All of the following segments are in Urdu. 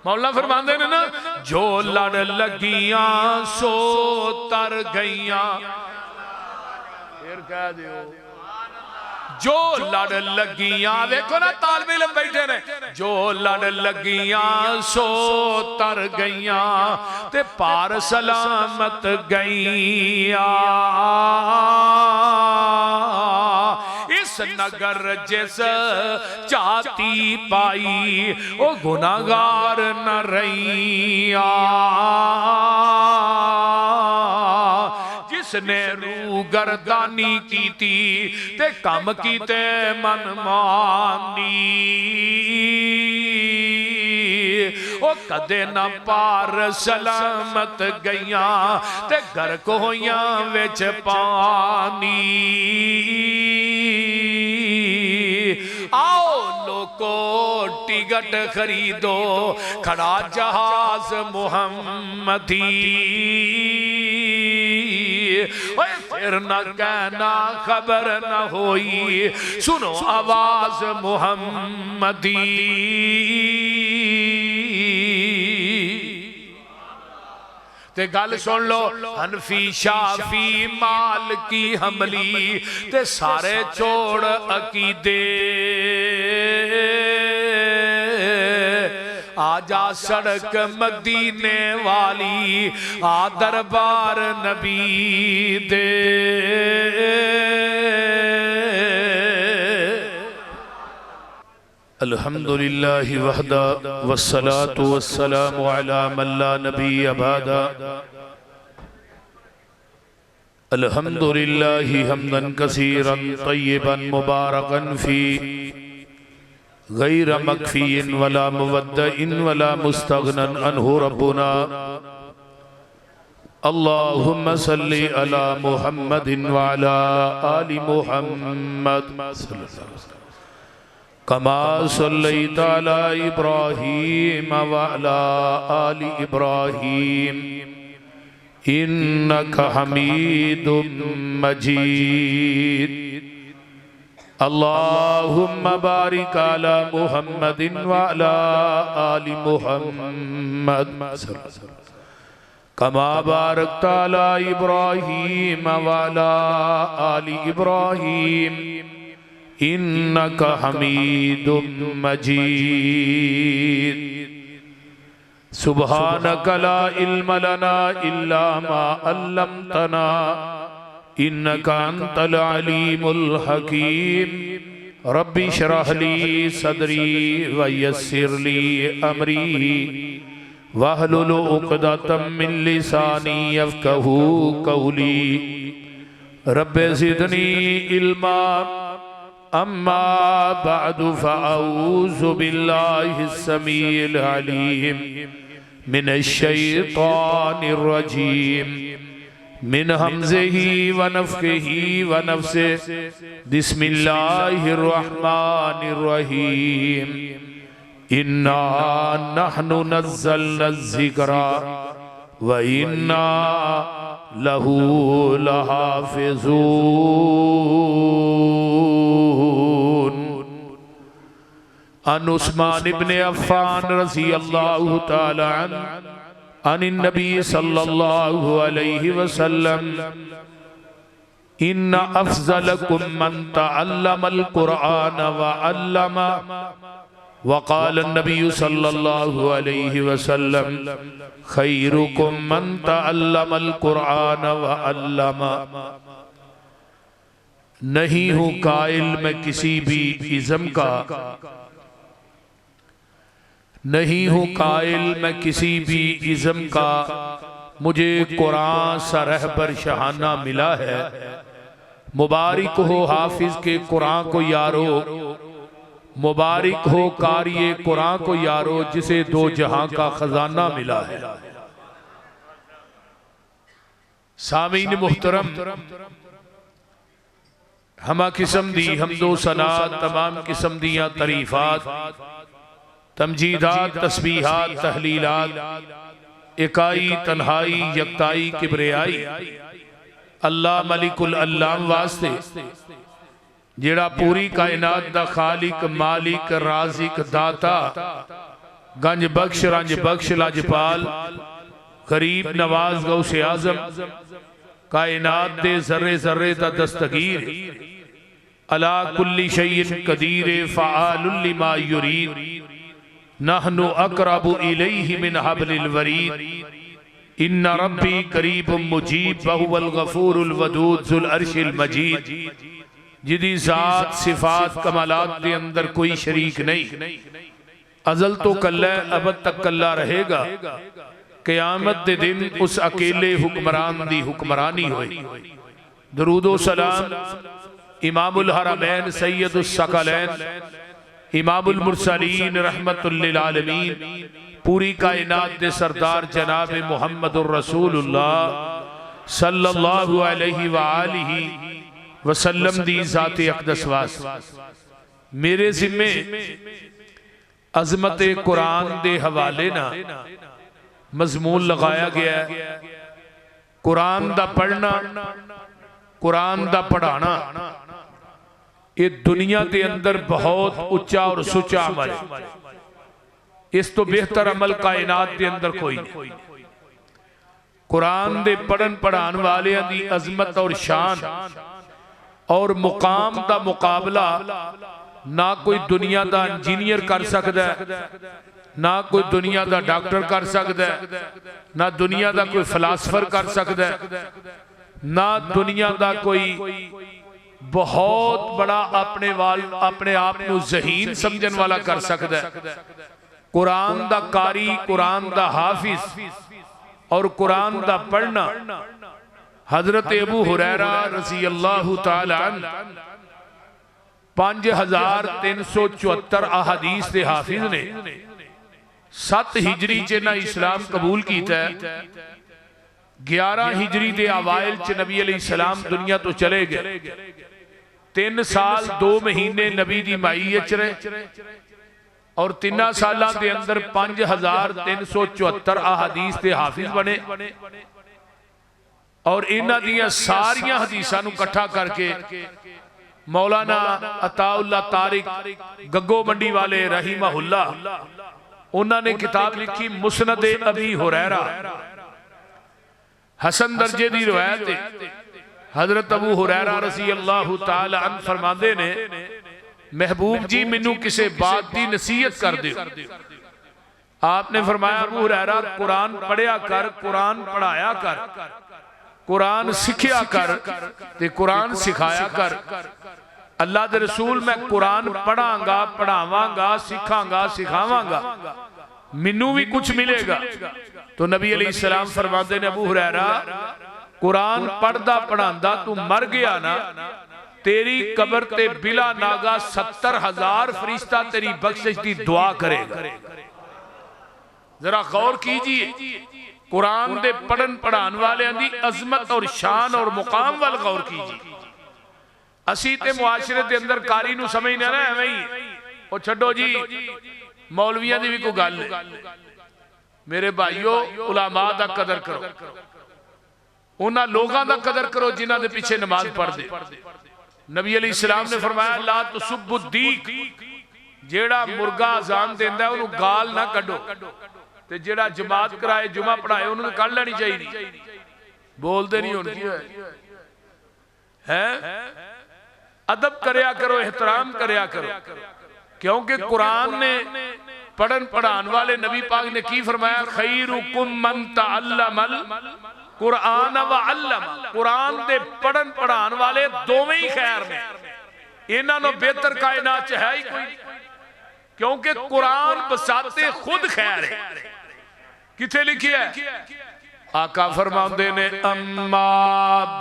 مولا فرماندے نے نا جو لڑ لگیاں سو تر گئیاں پھر کہہ دیو جو لڑ لگیاں دیکھو نا طالب علم بیٹھے نے جو لڑ لگیاں سو تر گئیاں تے پار سلامت گئیاں اس نگر جس چاہتی پائی او گناہگار نہ رہیاں جس نے روح گردانی کی تھی تے کم کیتے من مانی او کدے نہ پار سلامت گئیاں تے گرک ہویاں وچ پانی آؤ لوگو ٹکٹ خریدو کھڑا جہاز محمدی پھر نہ کہنا خبر نہ ہوئی سنو آواز محمدی تے گل سن لو حنفی شافی مالکی حملی تے سارے چھوڑ عقیدے آجا سڑک مدینے والی آ دربار نبی دے الحمدللہ وحدہ والصلاة والسلام علی من لا نبی بعدہ الحمدللہ حمدا کثیرا طیبا مبارکا فی غیر مکفی ولا مودع ولا مستغنا عنہ ربنا اللہم صلی علی محمد وعلا آل محمد کما صلیت علی ابراہیم وعلا آل ابراہیم انکا حمید مجید اللہم بارک علی محمد وعلا آل محمد کما بارکت علی ابراہیم وعلا آل ابراہیم انکا حمید مجید سبحانک لا علم لنا الا ما علمتنا انکا انت العلیم الحکیم رب اشرح لی صدری ویسر لی امری واحلل عقدۃ من لسانی یفقہوا قولی رب زدنی علما اما بعد فاعوذ باللہ السمیع العلیم من الشیطان الرجیم من حمزه ونفخه ونفسه بسم الله الرحمن الرحيم إنا نحن نزلنا الذكر وإنا له لحافظون عن عثمان بن عفان رضي الله تعالى عنه عن النبي صلى الله عليه وسلم إن أفضلكم من تعلم القرآن وعلم وقال النبي صلى الله عليه وسلم خيركم من تعلم القرآن وعلم نہیں ہوں قائل میں کسی بھی ازم کا نہیں ہوں قائل میں کسی بھی ازم کا مجھے قرآن سا رہبر شہانہ ملا ہے مبارک ہو حافظ کے قرآن کو یارو مبارک ہو قاری قرآن کو یارو جسے دو جہاں کا خزانہ ملا ہے سامعین محترم ہمہ قسم دی حمد و ثنا تمام قسم دیاں تعریفات تمجیدات تسبیحات تحلیلات اکائی تنہائی یکتائی کبریائی اللہ ملک العلام واسطے جیڑا پوری کائنات دا خالق مالک رازق داتا گنج بخش رنج بخش لاجپال غریب نواز غوث اعظم کائنات دے ذرے ذرے تا دستگیر علا کل شیء قدیر فعال لما یرید نحن اقرب الیہ من حبل الورید ان ربی قریب مجیب وہو الغفور الودود ذو العرش المجید جدی ذات صفات کمالات دے اندر کوئی شریک نہیں، ازل تو کلہ ابد تک کلہ رہے گا، قیامت دے دن اس اکیلے حکمران دی حکمرانی ہوئی۔ درود و سلام امام الحرمین سید الثقلین امام المرسلین رحمت للعالمین پوری کائنات دے سردار جناب محمد الرسول اللہ صلی اللہ علیہ وآلہ وسلم دی ذات اقدس واسطے میرے ذمے عظمت قرآن دے حوالے نہ مضمون لگایا گیا ہے، قرآن دا پڑھنا، قرآن دا پڑھانا یہ دنیا دے اندر بہت اچھا اور سچا عمل ہے، اس تو بہتر عمل کائنات دے اندر کوئی نہیں۔ قرآن دے پڑھن پڑھان والے دی عظمت اور شان اور مقام دا مقابلہ نہ کوئی دنیا دا انجینئر کر سکتا ہے، نہ کوئی دنیا دا ڈاکٹر کر سکتا ہے، نہ دنیا دا کوئی فلاسفر کر سکتا ہے، نہ دنیا دا کوئی بہت بڑا اپنے آپ کو ذہین سمجھن والا کر سکتا ہے۔ قرآن دا قاری، قرآن دا حافظ اور قرآن دا پڑھنا حضرت ابو ہریرہ رضی اللہ تعالی عنہ 5374 احادیث دے حافظ نے 7 ہجری چنا اسلام قبول کیتا ہے، 11 ہجری دے اوائل چ نبی علیہ السلام دنیا تو چلے گئے، 3 سال 2 مہینے نبی دی مائیت رہے اور 3 سالہ دے اندر 5374 احادیث دے حافظ بنے اور انہ دیا ساریاں حدیثاں نو کٹھا کر کے مولانا عطا اللہ طارق گگو منڈی والے رحمہ اللہ انہوں نے کتاب لکھی مسند ابی ہریرہ، حسن درجے دی روایت حضرت ابو ہریرہ رضی اللہ تعالی عنہ فرماندے نے محبوب جی منو کسے بات دی نصیحت کر دے۔ آپ نے فرمایا ابو ہریرہ قرآن پڑھیا کر، قرآن پڑھایا کر، قرآن سکھیا کر تے قرآن سکھایا کر۔ اللہ دے رسول میں قرآن پڑھاں گا، پڑھاواں گا، سکھاں گا، سکھاواں گا، منو بھی کچھ ملے گا۔ تو نبی علیہ السلام فرماتے نے ابو ہریرہ قرآن پڑھدا پڑھاندا تو مر گیا نا، تیری قبر تے بلا ناگا 70,000 فرشتہ تیری بخشش دی دعا کرے گا۔ ذرا غور کیجئے، قرآن دے پڑھن پڑھان والے اندی عظمت اور شان اور مقام وال غور کیجئے۔ اسی تے معاشرے دے اندر کاری نو سمجھنے نا ہے وہی او چھڑو جی مولویاں دی بھی کو گل ہے۔ میرے بھائیو علماء دا قدر کرو، انہاں لوگاں دا قدر کرو جنہاں دے پیچھے نماز پڑھ دے۔ نبی علیہ السلام نے فرمایا لا تسب الدیق، جیڑا مرغا اذان دیندا ہے انہوں گال نہ کڈو، تے جیڑا جماعت کرائے جمعہ پڑھائے انہوں نے کر لینی چاہیے۔ بول دے نہیں ان کی ہے ادب کریا کرو، احترام کریا کرو، کیونکہ قرآن نے پڑھن پڑھان والے نبی پاک نے کی فرمایا خیرکم من تعلم القرآن وعلم، قرآن دے پڑھن پڑھان والے دوویں ہی خیر میں، انہاں نو بہتر کائنات ہے ہی کوئی، کیونکہ قرآن بساتے خود خیر ہے۔ کتھے لکھی ہے؟ آقا فرماندے نے اما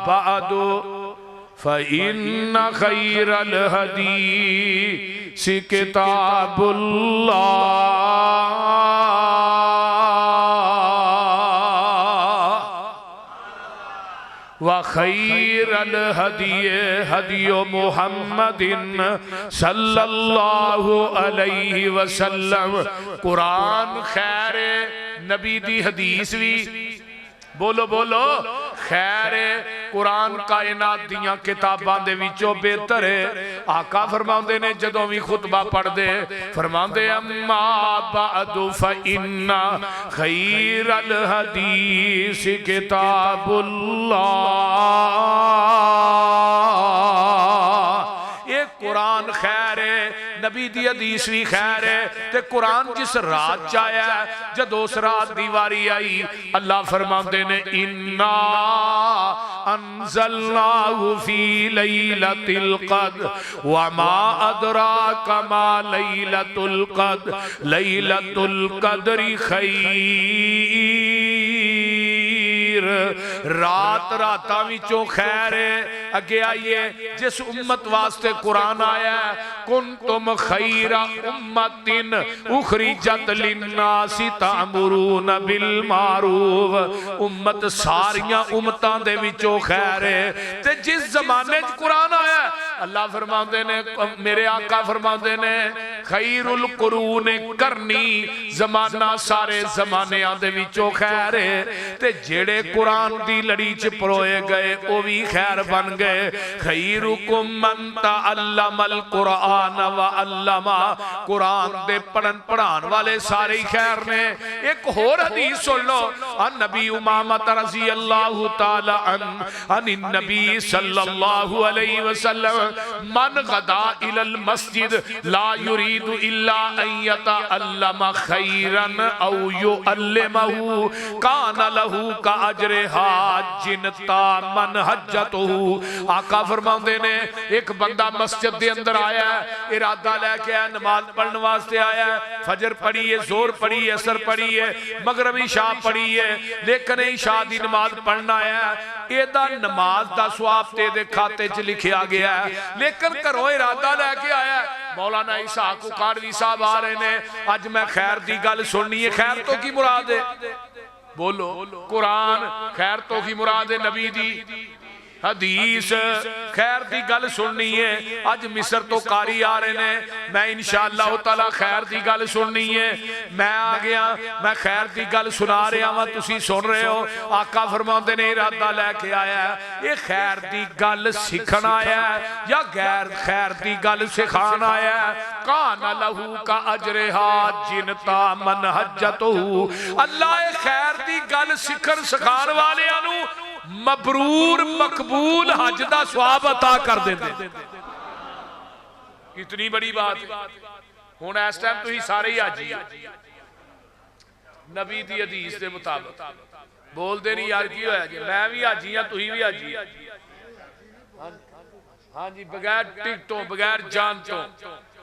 بعد فَإِنَّ خَيْرَ الْحَدِيثِ كِتَابُ اللَّهِ وَخَيْرَ الْهَدِيِ هَدِيُ مُحَمَّدٍ صلی اللہ علیہ وسلم۔ قرآن خیر نبی دی حدیث بھی بولو بولو خیر قرآن کائنات دیاں کتاباں دے وچوں بہتر ہے. آقا فرماندے نے جدوں بھی خطبہ پڑھ دے فرماندے اما بعد فإن خیر الحدیث کتاب اللہ. ایک قرآن خیر ہے, نبی دی حدیث بھی خیر ہے. تے قرآن جس رات چایا ہے جدو اس رات دی واری آئی اللہ فرماندے نے اِنَّا انزلناه فی لیلۃ القدر وما ادراک ما لیلۃ القدر لیلۃ القدر خیر. رات راتاں وچوں خیر ہے. اگے آئیے جس امت واسطے قرآن آیا ہے کنتم خیر امت اخرجت للناس تأمرون بالمعروف. امت ساریاں امتاں دے وچوں خیر ہے. تے جس زمانے قرآن آیا ہے اللہ فرماندے نے, میرے آقا فرماندے نے خیر القرون کرنی, زمانہ سارے زمانیاں دے وچوں خیر ہے. تے جڑے قرآن دی لڑی چ پروئے گئے وہ بھی خیر بن گئے. خیرکم من تعلم القرآن وعلم. قرآن دے پڑھن پڑھان والے سارے ہی خیر نے. ایک اور حدیث سن لو, ان نبی امامت رضی اللہ تعالی عن النبی صلی اللہ علیہ وسلم من غدا الى المسجد لا يريد الا ان يتعلم خيرا او يعلمه كان له كاجر حاج تام حجته. آقا فرماندے نے ایک بندہ مسجد دے اندر آیا ہے, ارادہ لے کے آیا, نماز پڑھنے واسطے آیا ہے, فجر پڑھی ہے, زور پڑھی ہے, عصر پڑھی ہے, مغرب عشاء پڑھی ہے, لیکن عشاء دی نماز پڑھنا آیا ہے. ایدہ نماز دا ثواب تے دے کھاتے چ لکھیا گیا ہے, لیکن کرو ارادہ لے کے آیا ہے. مولانا عیسیٰ کو کاروی صاحب آ رہے نے, آج میں خیر دی گل سننی ہے. خیر تو کی مراد ہے؟ بولو. قرآن خیر تو کی مراد ہے؟ نبی دی حدیث خیر دی گل سننی ہے. آج مصر تو کاری آ رہے نے, میں انشاءاللہ تعالی خیر دی گل سننی ہے. میں آ گیا, میں خیر دی گل سنا رہا ہوں, تسی سن رہے ہو. آقا فرماندے نے ارادہ لے کے آیا ہے, یہ خیر دی گل سکھنا آیا ہے یا غیر خیر دی گل سکھانا آیا ہے؟ کان لہو کا اجر حاج تام حجتہ. اللہ خیر دی گل سکھن سکھان والے انو مبرور مقبول حج دا ثواب عطا کر دے دے. کتنی بڑی بات. ہن اس ٹائم تو ہی سارے ہی حاجی نبی دی حدیث دے مطابق بول دے نہیں یار کی ہویا جی, میں بھی حاجی ہاں, تسی بھی حاجی. ہاں جی, بغیر ٹکٹوں بغیر جانتوں,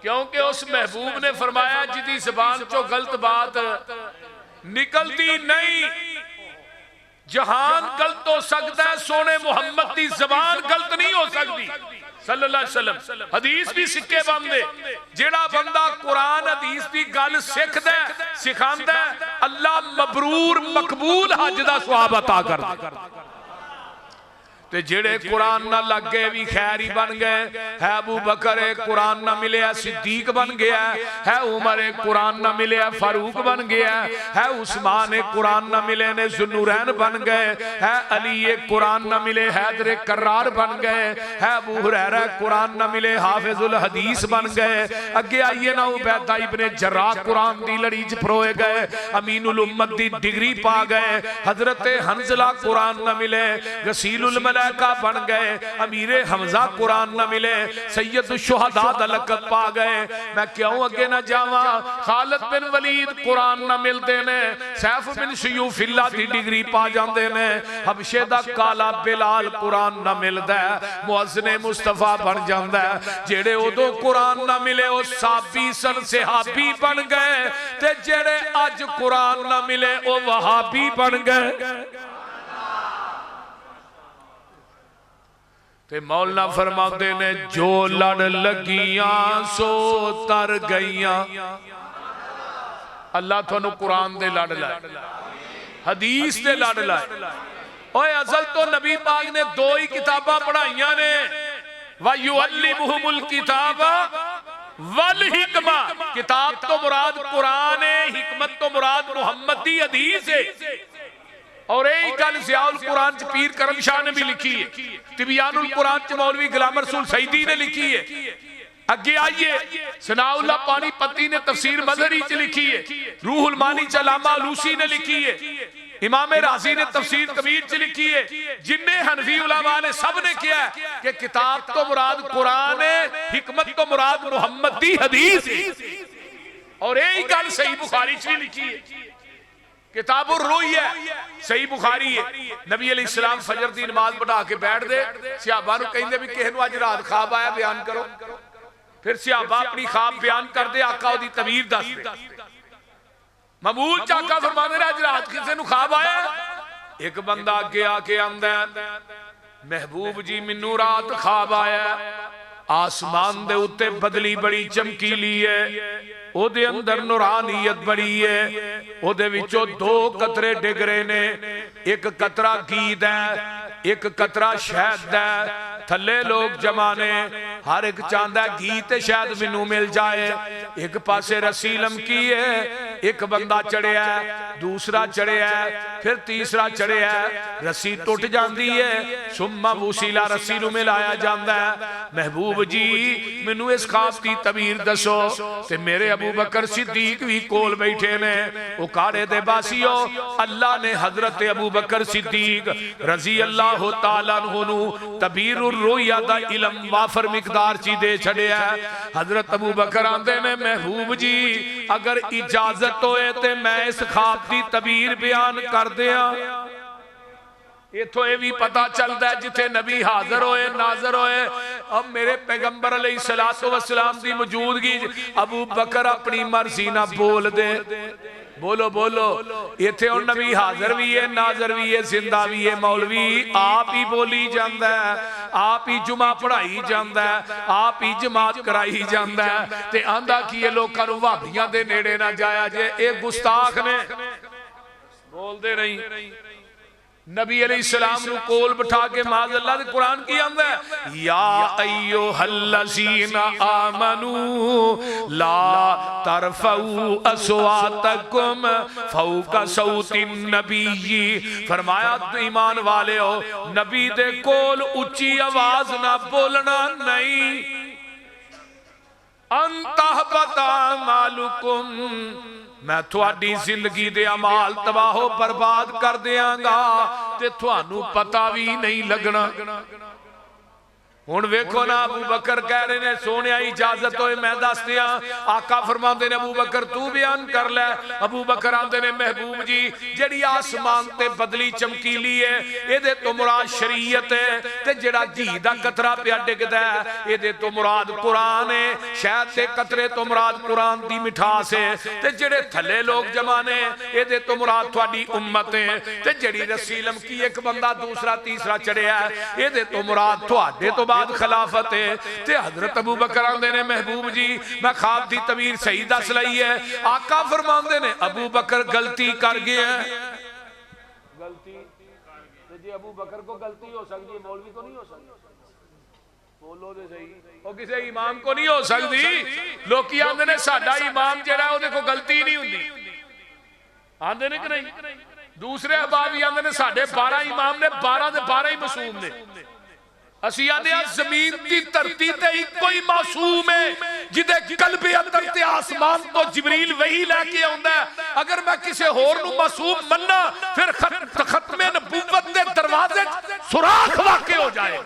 کیونکہ اس محبوب نے فرمایا جدی زبان چو غلط بات نکلتی نہیں. جہان غلط ہو سکتا ہے, سونے محمد دی زبان غلط نہیں ہو سکتی صلی اللہ علیہ وسلم. حدیث بھی سکے باندے. جیڑا بندہ قرآن حدیث دی گل سکھ دے سکھان دے, اللہ مبرور مقبول حج دا ثواب عطا کر دے. تے جڑے قرآن نہ لگ گئے بھی خیری بن گئے. ہے ابو بکر قرآن نہ ملے صدیق بن گیا, ہے عمر قرآن نہ ملے فاروق بن گیا, ہے عثمان قرآن نہ ملے نے ذوالنورین بن گئے, ہے علی قرآن نہ ملے حیدر کرار بن گئے, ہے ابو ہریرہ قرآن نہ ملے حافظ الحدیث بن گئے. اگے آئیے نا عبیدہ ابن جراح قرآن دی لڑی چ پروئے گئے, امین الامت دی ڈگری پا گئے. حضرت حنزلہ قرآن نہ ملے, غسیل الملائکہ بن گئے. امیر حمزہ قرآن نہ ملے, سید الشہداء دا لقب پا گئے. میں کیوں اگے نہ جاواں, خالد بن ولید قرآن نہ ملتے نے, سیف بن سیوف اللہ دی ڈگری پا جاندے نے. حبشے دا کالا بلال قرآن نہ ملدا ہے, مؤذن مصطفیٰ بن جاندا ہے. جڑے ادو قرآن نہ ملے او صحابی سن صحابی بن گئے, تے جڑے اج قرآن نہ ملے او وہابی بن گئے. تے مولانا فرماتے نے جو لڑ لگیاں سو تر گئیاں. اللہ تھانو قرآن دے لڑ لائے, حدیث دے لڑ لائے. اوہ ازل تو نبی پاک نے دو ہی کتاباں پڑھائیاں نے, وَيُعَلِّمُهُمُ الْكِتَابَ وَالْحِکْمَةِ. کتاب تو مراد قرآن ہے, حکمت تو مراد محمد دی حدیث ہے. اور یہی گل ضیاء القرآن چ پیر کرم شاہ نے بھی لکھی ہے، تبیان القرآن چ مولوی غلام رسول سعیدی نے لکھی ہے، اگے آئیے ثناء اللہ پانی پتی نے تفسیر مظہری چ لکھی ہے، روح المانی چ علامہ علوسی نے لکھی ہے، امام رازی نے تفسیر کبیر چ لکھی ہے، جن حنفی علماء نے سب نے کیا ہے کہ کتاب تو مراد قرآن ہے، حکمت تو مراد محمد دی حدیث ہے، اور یہی گل صحیح بخاری چ بھی لکھی ہے، کتاب الروئی ہے، صحیح بخاری ہے، نبی علیہ السلام فجر دی نماز پڑھا کے بیٹھ دے، صحابہ نو کہیں دے بھی کہنو آج رات خواب آیا بیان کرو، پھر صحابہ اپنی خواب بیان کر دے، آقا دی تعبیر دس دے، مبول چاکا فرمانے رہا جرات کسے نو خواب آیا، ایک بندہ آگے آکے آمدہ محبوب جی منو رات خواب آیا، آسمان دے اتے بدلی بڑی چمکیلی ہے، او دے اندر نورانیت بڑی ہے، او دے وچو 2 قطرے ڈگرے نے، ایک قطرہ گید ہے، ایک قطرہ شہد ہے، تھلے لوگ جمانے، ہر ایک چاندہ گیت شاید منو مل جائے، ایک پاسے رسی لمکی ہے، ایک بندہ چڑھے ہے، دوسرا چڑھے ہے، پھر تیسرا چڑھے ہے، رسی ٹوٹ جاندی ہے، سمہ وسیلہ رسی نو ملایا جاندہ ہے، محبوب جی منو اس خواب کی تعبیر دسو، تے میرے ابو بکر صدیق بھی کول بیٹھے نے، وہ کاڑے دے باسیو، اللہ نے حضرت ابو بکر صدیق رضی اللہ تعالیٰ عنہ تعبیر الرؤیا دا علم وافر مقدار چی دے چھڑے ہے، حضرت ابو بکر آندے نے محبوب جی اگر اجازت ہوئے تے میں اس خواب دی تعبیر بیان کر دیا، یہ تو یہ بھی پتا چلتا ہے جتھے نبی حاضر ہوئے ناظر ہوئے، اب میرے پیغمبر علیہ السلام دی موجودگی ابو بکر اپنی مرضی نہ بول دے، بولو بولو، یہ تھے اور نبی حاضر بھی ہے ناظر بھی ہے زندہ بھی ہے، مولوی آپ ہی بولی جاندہ ہے، آپ ہی جمعہ پڑھائی جاندہ ہے، آپ ہی جماعت کرائی جاندہ ہے، تے آندہ کی یہ لوگ کرو وابیاں دے نیڑے نہ جایا جے، ایک گستاخ نے بول دے نہیں، نبی علیہ السلام نو کول بٹھا کے معاذ اللہ دے قرآن کی آمد ہے، یا ایوہ الذین آمنوا لا ترفعوا اصواتکم فوق صوت النبی، فرمایا ایمان والے ہو نبی دے کول اچھی آواز نہ بولنا نہیں، انتہبت اعمالکم، میں تھوڑی زندگی دے عمال تباہ و برباد کر دیاں گا تے تھوانو پتہ بھی نہیں لگنا۔ ہون ویکھو نا ابو بکر کہہ رہے نے سونے اجازت ہوئے میں دس دیا، آقا فرماندے نے ابو بکر تو بیان کر لے، ابو بکر آندے نے محبوب جی جڑی آسمان تے بدلی چمکیلی ہے اے دے تو مراد شریعت ہے، تے جڑا گھی دا قطرہ پیا ڈگدا ہے اے دے تو مراد قرآن ہے، شہد دے قطرے تو مراد قرآن دی مٹھاس ہے، تے جڑے تھلے لوگ جمانے اے دے تو مراد تھوڑی امت ہے، تے جڑی رسی لمکی ایک بندہ دوسرا تیسرا چڑھے ہے اے دے تو مراد تھوڑے تو بعد خلافت ہے، تے حضرت ابو بکر آندے نے محبوب جی میں خواب دی تعبیر صحیح دس لئی ہے، آقا فرماندے نے ابو بکر غلطی کر گیا ہے، غلطی جی ابو بکر کو غلطی ہو سکتی ہے مولوی کو نہیں ہو سکتی، بولو دے صحیح، وہ کسے امام کو نہیں ہو سکتی، لوکی آندے نے ساڈا امام جڑا وہ دیکھو غلطی نہیں ہوندی، آندے نے کہ نہیں، دوسرے احباب آندے نے ساڈے 12 امام نے 12 دے 12 ہی معصوم نے، اسی آدھے زمین دی دھرتی تے ہی کوئی معصوم ہے جدے قلب اندر تے آسمان تو جبریل وہی لے کے آندا ہے، اگر میں کسے ہور نو معصوم مننا پھر ختم نبوت دے دروازے سوراخ واقع ہو جائے،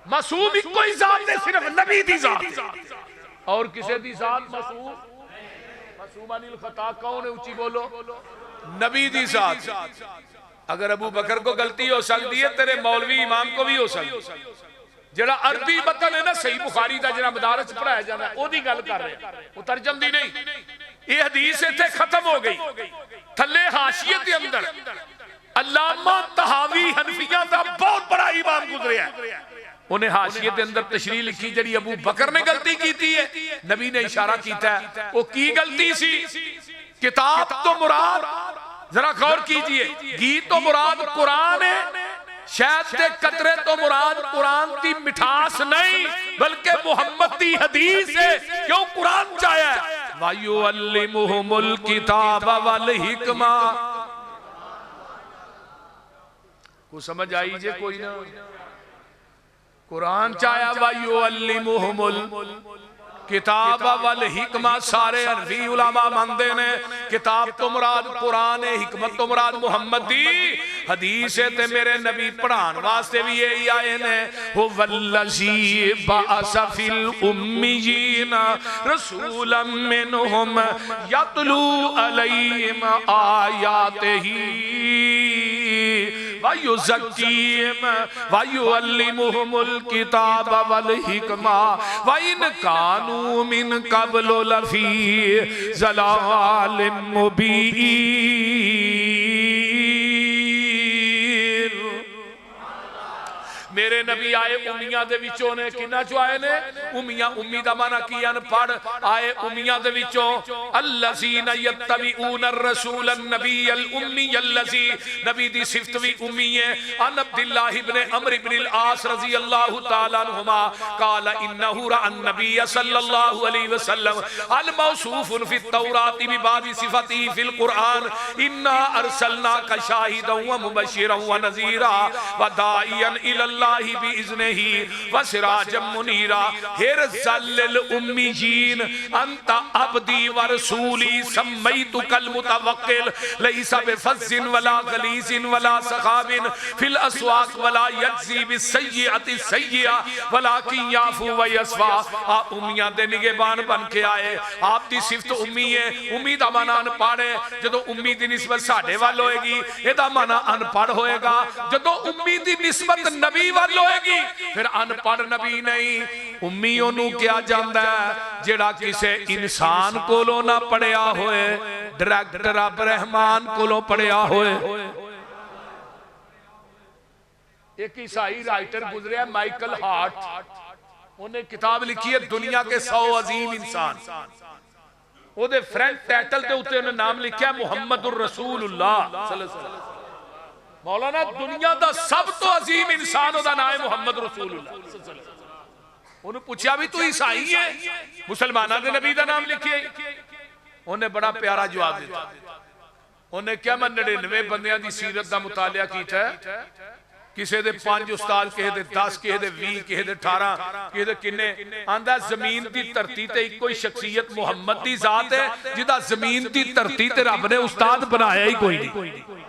معصوم ہی کوئی ذات ہے صرف نبی دی ذات، اور کسے دی ذات معصوم عن الخطا کون ہے اونچی بولو، نبی دی ذات، اگر ابو بکر کو غلطی ہو سکتی ہے تیرے مولوی امام کو بھی ہو سکتی ہے، جڑا عربی متن ہے نا صحیح بخاری دا جڑا مدارس پڑھایا جانا ہے او دی گل کر رہے ہیں، وہ ترجم دی نہیں، یہ حدیث اتنے ختم ہو گئی، تھلے حاشیے کے اندر علامہ طحاوی حنفیہ دا بہت بڑا امام گزرے ہیں، انہیں حاشیے کے اندر تشریح لکھی جڑی ابو بکر نے غلطی کی ہے، نبی نے اشارہ کیتا ہے، وہ کی غلطی سی، کتاب تو مراد ذرا غور کیجئے، گھی تو مراد قرآن ہے، شہد دے قطرے تو مراد قرآن دی مٹھاس نہیں بلکہ محمد دی حدیث ہے، کیوں قرآن چاہیا ہے وَيُعَلِّمُهُمُ الْكِتَابَ وَالْحِکْمَةَ، کو سمجھ آئی جے کوئی نہ قرآن چاہیا وَيُعَلِّمُهُمُ الْكِتَابَ وَالْحِکْمَةَ سارے عربی علماء مندے نے کتاب تو مراد قرآن ہے حکمت تو مراد محمد دی حدیث ہے تے میرے نبی پڑھان واسطے بھی یہی آئے نے هُوَ الَّذِي بَعَثَ فِي الْأُمِّيِّينَ رَسُولًا مِّنْهُمْ يَتْلُو عَلَيْهِمْ آيَاتِهِ وَيُزَكِّيهِمْ وَيُعَلِّمُهُمُ الْكِتَابَ وَالْحِکْمَةَ وَإِنْ كَانُوا مِنْ قَبْلُ لَفِي ضَلَالٍ مُبِينٍ میرے نبی آئے امیہ دے وچوں نے کنہ چو آئے نے امیہ امی دا معنی کی ان پڑھ آئے امیہ دے وچوں الذین یتبعون الرسول النبی الامی الذی نبی دی صفت بھی امی ہے ان عبداللہ ابن عمر ابن العاص رضی اللہ تعالیٰ عنہما قال انہو رأى النبی صلی اللہ علیہ وسلم الموصوف فی التوراۃ ببعض صفاتی فی القرآن انا ارسلناک شاہدا ومبشرا ونذیرا وداعیا الی اللہ بِإِذْنِهِ وَسِرَاجًا مُنِيرًا حِرْزًا لِلْأُمِّيِّينَ أَنْتَ عَبْدِي وَرَسُولِي سَمَّيْتُكَ الْمُتَوَكِّلَ لَيْسَ بِفَظٍّ وَلَا غَلِيظٍ وَلَا سَخَابٍ فِي الْأَسْوَاقِ وَلَا يَجْزِي بِالسَّيِّئَةِ السَّيِّئَةَ وَلَكِنْ يَعْفُو وَيَصْفَحُ آپ امیاں دے نگہبان بن کے آئے آپ دی صفت امی ہے امی دا معنی ان پڑھ ہے جدو امی دی نسبت ساڑھے وال ہوئے گی یہ دا معنی ان پڑھ ہوئے گا جدو امی دی نسبت نبی وال ہوئے گی پھر ان پڑھ نبی نہیں امیوں نو کیا جاندہ ہے جڑا کسے انسان کولو نہ پڑھیا ہوئے ڈائریکٹر اب رحمان کولو پڑھیا ہوئے ایک عیسائی رائٹر گزرے ہیں مائیکل ہارٹ انہیں کتاب لکھی ہے دنیا کے 100 عظیم انسان وہ دے فرینڈ ٹیٹل دے ہوتے انہیں نام لکھیا ہے محمد الرسول اللہ صلی اللہ علیہ وسلم مولانا دنیا دا سب تو عظیم انسان دا نام ہے محمد رسول اللہ انہوں پوچھا بھی تو عیسائی ہے مسلمانہ دے نبی دا نام لکھئے انہیں بڑا پیارا جواب دیتا انہیں کیا میں 99 بندیاں دی سیرت دا مطالعہ کیتا ہے کسے دے 5 استاد کہے دے 10 کہے دے 20 کہے دے 18 کہے دے کنے آندہ زمین دی ترتی تے کوئی شخصیت محمد دی ذات ہے جدہ زمین دی ترتی تے رب نے استاد بنایا ہی کوئی نہیں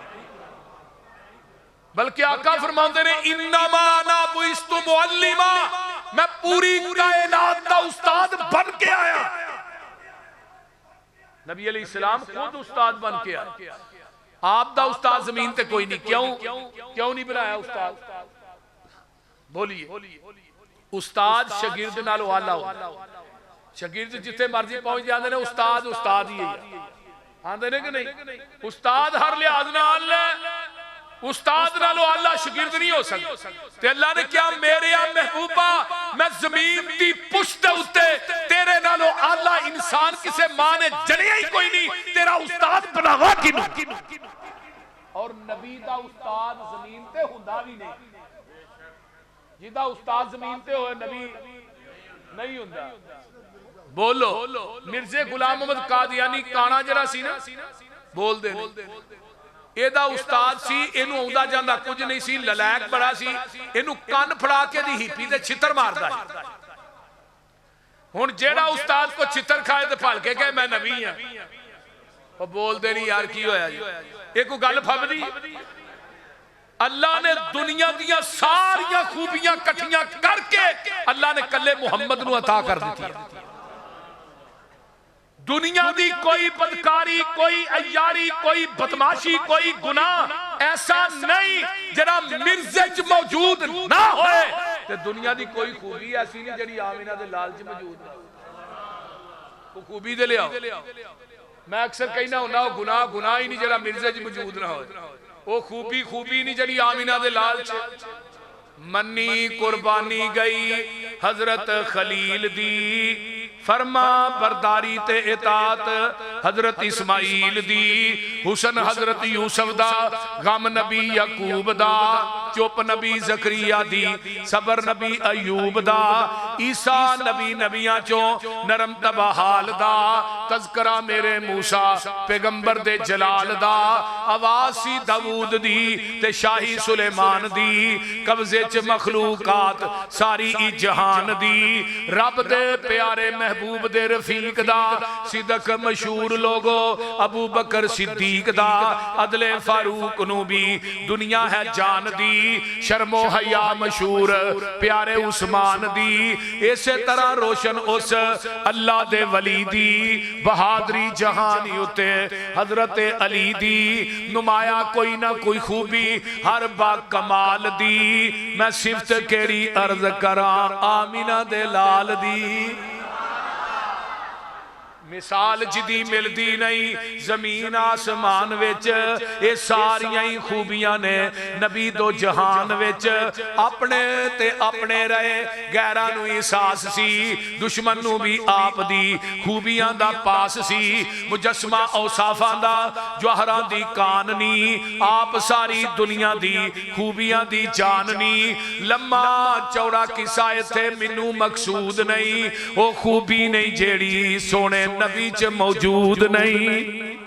بلکہ آقا فرماندے نے انما انا بعثت معلما میں پوری کائنات دا استاد بن کے آیا نبی علیہ السلام خود استاد بن کے آیا آپ دا استاد زمین تے کوئی نہیں کیوں نہیں بنایا استاد بولیے استاد شاگرد نالو آلہ ہو شاگرد جتے مرضی پہنچ جاندے نے استاد ہی ہے آندے نے کہ نہیں استاد ہر لحاظ نہ اللہ استاد نالو اللہ شاگرد نہیں ہو سکتا تے اللہ نے کیا میرے محبوبہ میں زمین دی پشت ہوتے تیرے نالو اللہ انسان کسے ماں نے جنیا ہی کوئی نہیں تیرا استاد بناوا کنو اور نبی دا استاد زمین تے ہوندا بھی نہیں جیدہ استاد زمین تے ہوئے نبی نہیں ہوندا بولو مرزے غلام محمد قادیانی کانا جرا سی نا بول دے ایدہ استاد سی اینو اوندا جاندہ کچھ نہیں سی للیک بڑا سی اینو کان پھڑا کے دی ہیپی دے چھتر مار دا ہون جیڑا استاد کو چھتر کھائے دے پھال کے کہے میں نبی ہوں وہ بول دے نہیں یار کی ہویا ایک کو گل پھب دی اللہ نے دنیا دیا ساریاں خوبیاں کٹھیاں کر کے اللہ نے کلے محمد نو عطا کر دیتی دنیا دی کوئی بدکاری کوئی عیاری کوئی بدماشی کوئی گناہ ایسا نہیں جڑا مرزج موجود نہ ہوئے تے دنیا دی کوئی خوبی ایسی نہیں جڑی آمینہ دے لالچ موجود نہ وہ خوبی دے لے آؤ میں اکثر کہنا ہونا گناہ ہی نہیں جڑا مرزج موجود نہ ہوئے وہ خوبی نہیں جڑی آمینہ دے لالچ منی قربانی گئی حضرت خلیل دی فرما برداری تے اطاعت حضرت اسماعیل دی حسن حضرت یوسف دا غم نبی یعقوب دا چپ نبی زکریا دی صبر نبی ایوب دا عیسیٰ نبی نبیاں چو نرم تبا حال دا تذکرہ میرے موسیٰ پیغمبر دے جلال دا آواز سی داود دی تے شاہی سلیمان دی قبضے چ مخلوقات ساری ای جہان دی رب دے پیارے محبوب دے رفیق دا صدق مشہور لوگو ابو بکر صدیق دا عدل فاروق نو بھی دنیا ہے جان دی شرم و حیا مشہور پیارے عثمان دی اسی طرح روشن اس اللہ دے ولی دی بہادری جہانی ہوتے حضرت علی دی نمایا کوئی نہ کوئی خوبی ہر با کمال دی میں صفت کیڑی عرض کران آمینہ دے لال دی مثال جدی ملدی نہیں زمین آسمان وچ اے ساریاں ہی خوبیاں نے نبی دو جہان وچ اپنے تے اپنے رہے غیراں نو احساس سی دشمن نو بھی آپ دی خوبیاں دا پاس سی مجسمہ اوصافاں دا جوہراں دی کاننی آپ ساری دنیا دی خوبیاں دی جاننی لمحہ چوڑا قصہ تھے منو مقصود نہیں وہ خوبی نہیں جیڑی سونے نبی چ موجود نہیں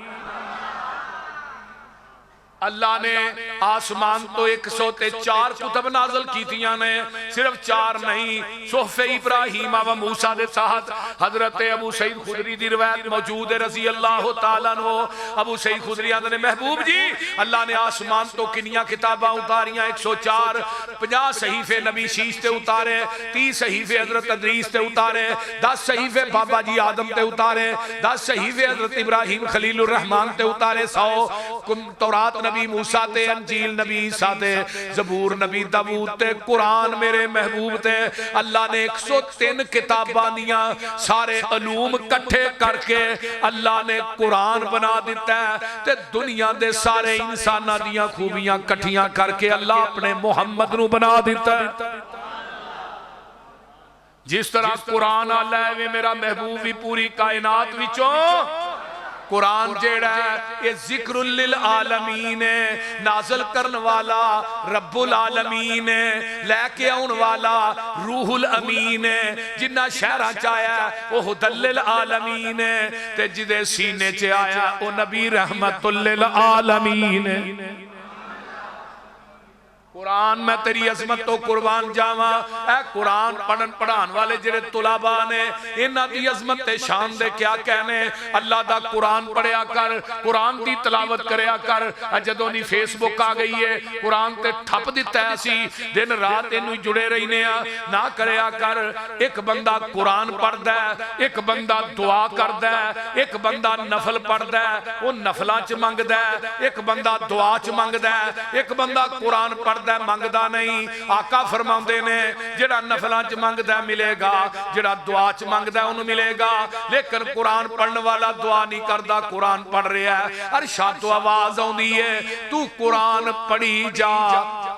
اللہ نے آسمان تو 104 کتب نازل کیتیاں نے صرف 4 نہیں صحف ابراہیم و موسیٰ دے ساتھ حضرت ابو سعید خدری دی روایت موجود ہے رضی اللہ تعالیٰ عنہ ابو سعید خدری آدھے نے محبوب جی اللہ نے آسمان تو کنیاں کتاباں اتاریاں 104 50 صحیفے نبی شیش تے اتارے 30 صحیفے حضرت ادریس تے اتارے 10 صحیفے بابا جی آدم تے اتارے 10 صحیفے حضرت ابراہیم خلیل الرحمن تے اتارے 100 تورات نبی موسیٰ تے انجیل نبی عیسیٰ تے زبور نبی داود تے قرآن میرے محبوب تے اللہ نے 103 کتاباں دیاں سارے علوم کٹھے کر کے اللہ نے قرآن بنا دیتا ہے تے دنیا دے سارے انسانہ دیاں خوبیاں کٹھیاں کر کے اللہ اپنے محمد نو بنا دیتا ہے جس طرح قرآن اللہ ہے میرا محبوب بھی پوری کائنات وچوں قرآن جیڑا ہے یہ ذکر للعالمین نازل کرن والا رب العالمین لے کے آن والا روح الامین جنہ شہرہ چاہیا وہ حدل للعالمین تے جدے سینے چے آیا وہ نبی رحمت للعالمین قرآن میں تیری عظمت تو قربان جاواں اے قرآن پڑھن پڑھان والے جڑے طلباء نے انہاں دی عظمت تے شان دے کیا کہنے اللہ دا قرآن پڑھیا کر قرآن دی تلاوت کریا کر جدوں دی فیس بک آ گئی ہے قرآن تے ٹھپ دیتا ہے سی دن رات انہوں جڑے رہنے نہ کریا کر ایک بندہ قرآن پڑھ ہے ایک بندہ دعا کر ہے ایک بندہ نفل پڑھ ہے وہ نفلاں چ منگ ہے ایک بندہ دعا چ منگ ہے ایک بندہ قرآن پڑھ منگدا نہیں آقا فرماؤندے نے جڑا نفلاں چ منگدا ملے گا جڑا دعا چ منگدا انہوں ملے گا لیکن قرآن پڑھن والا دعا نہیں کردا قرآن پڑھ رہا ہے عرشاں تو آواز آوندی ہے تو قرآن پڑھی جا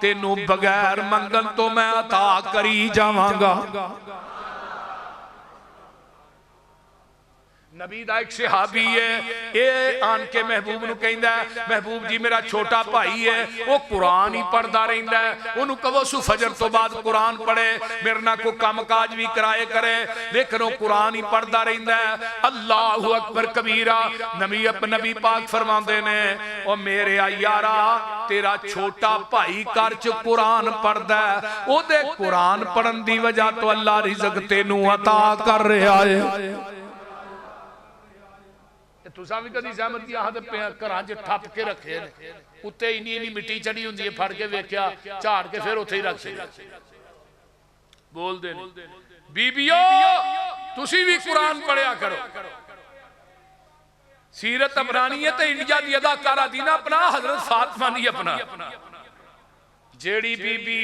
تینوں بغیر منگن تو میں عطا کری جاواں گا نبی دا ایک صحابی ہے اے آن کے محبوب نو کہندا ہے محبوب جی میرا چھوٹا بھائی ہے وہ قرآن ہی پڑھدا رہندا ہے انہوں کہو سو فجر تو بعد قرآن پڑھے میرے نہ کو کام کاج بھی کرائے کرے لیکن وہ قرآن ہی پڑھدا رہندا ہے اللہ اکبر کبیرہ نبی پاک فرماندے نے او میرے یارا تیرا چھوٹا بھائی کر چ قرآن پڑھدا ہے او دے قرآن پڑھن دی وجہ تو اللہ رزق تینوں عطا کر رہا ہے تُساں بھی کدی زحمت کی آہد کراں جے ٹھپ کے رکھے اتے انہی مٹی چڑی ہوندی ہے پھڑ کے ویکھیا جھاڑ کے پھر اوتھے ہی رکھ چھڑیا بول دے بی بیو تسی بھی قرآن پڑھیا کرو سیرت عمرانی ہے تے انڈیا دی اداکارہ دینا اپنا حضرت فاطمہ نہیں اپنا جیڑی بی بی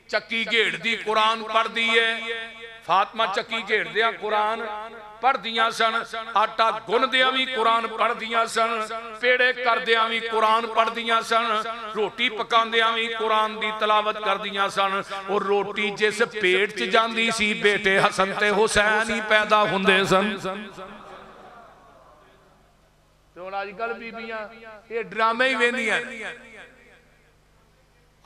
چکی گھیڑ دی قرآن پڑھ دیئے فاطمہ چکی گھیڑ دیا قرآن پڑھ دیاں سن آٹا گن دیاں بھی قرآن پڑھ دیاں سن پیڑے کر دیاں بھی قرآن پڑھ دیاں سن روٹی پکان دیاں بھی قرآن دی تلاوت کر دیاں سن اور روٹی جس پیٹ چ جاندی سی بیٹے حسن تے حسین ہی پیدا ہوندے سن تو آج کل بیبیاں یہ ڈرامے ہی ویندیاں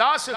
10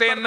3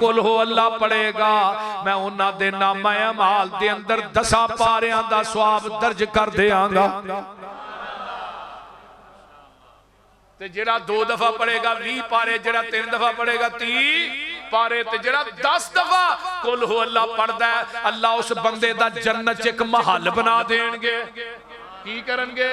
قل ہو اللہ پڑھے گا میں انہاں دے نامہ اعمال دے اندر 10 پاریاں دا ثواب درج کر دیاں گا تے جڑا 2 دفعہ پڑھے گا 20 پارے جڑا 3 دفعہ پڑھے گا 30 پارے تے جڑا 10 دفعہ قل ہو اللہ پڑھدا ہے اللہ اس بندے دا جنت ایک محل بنا دین گے کی کرن گے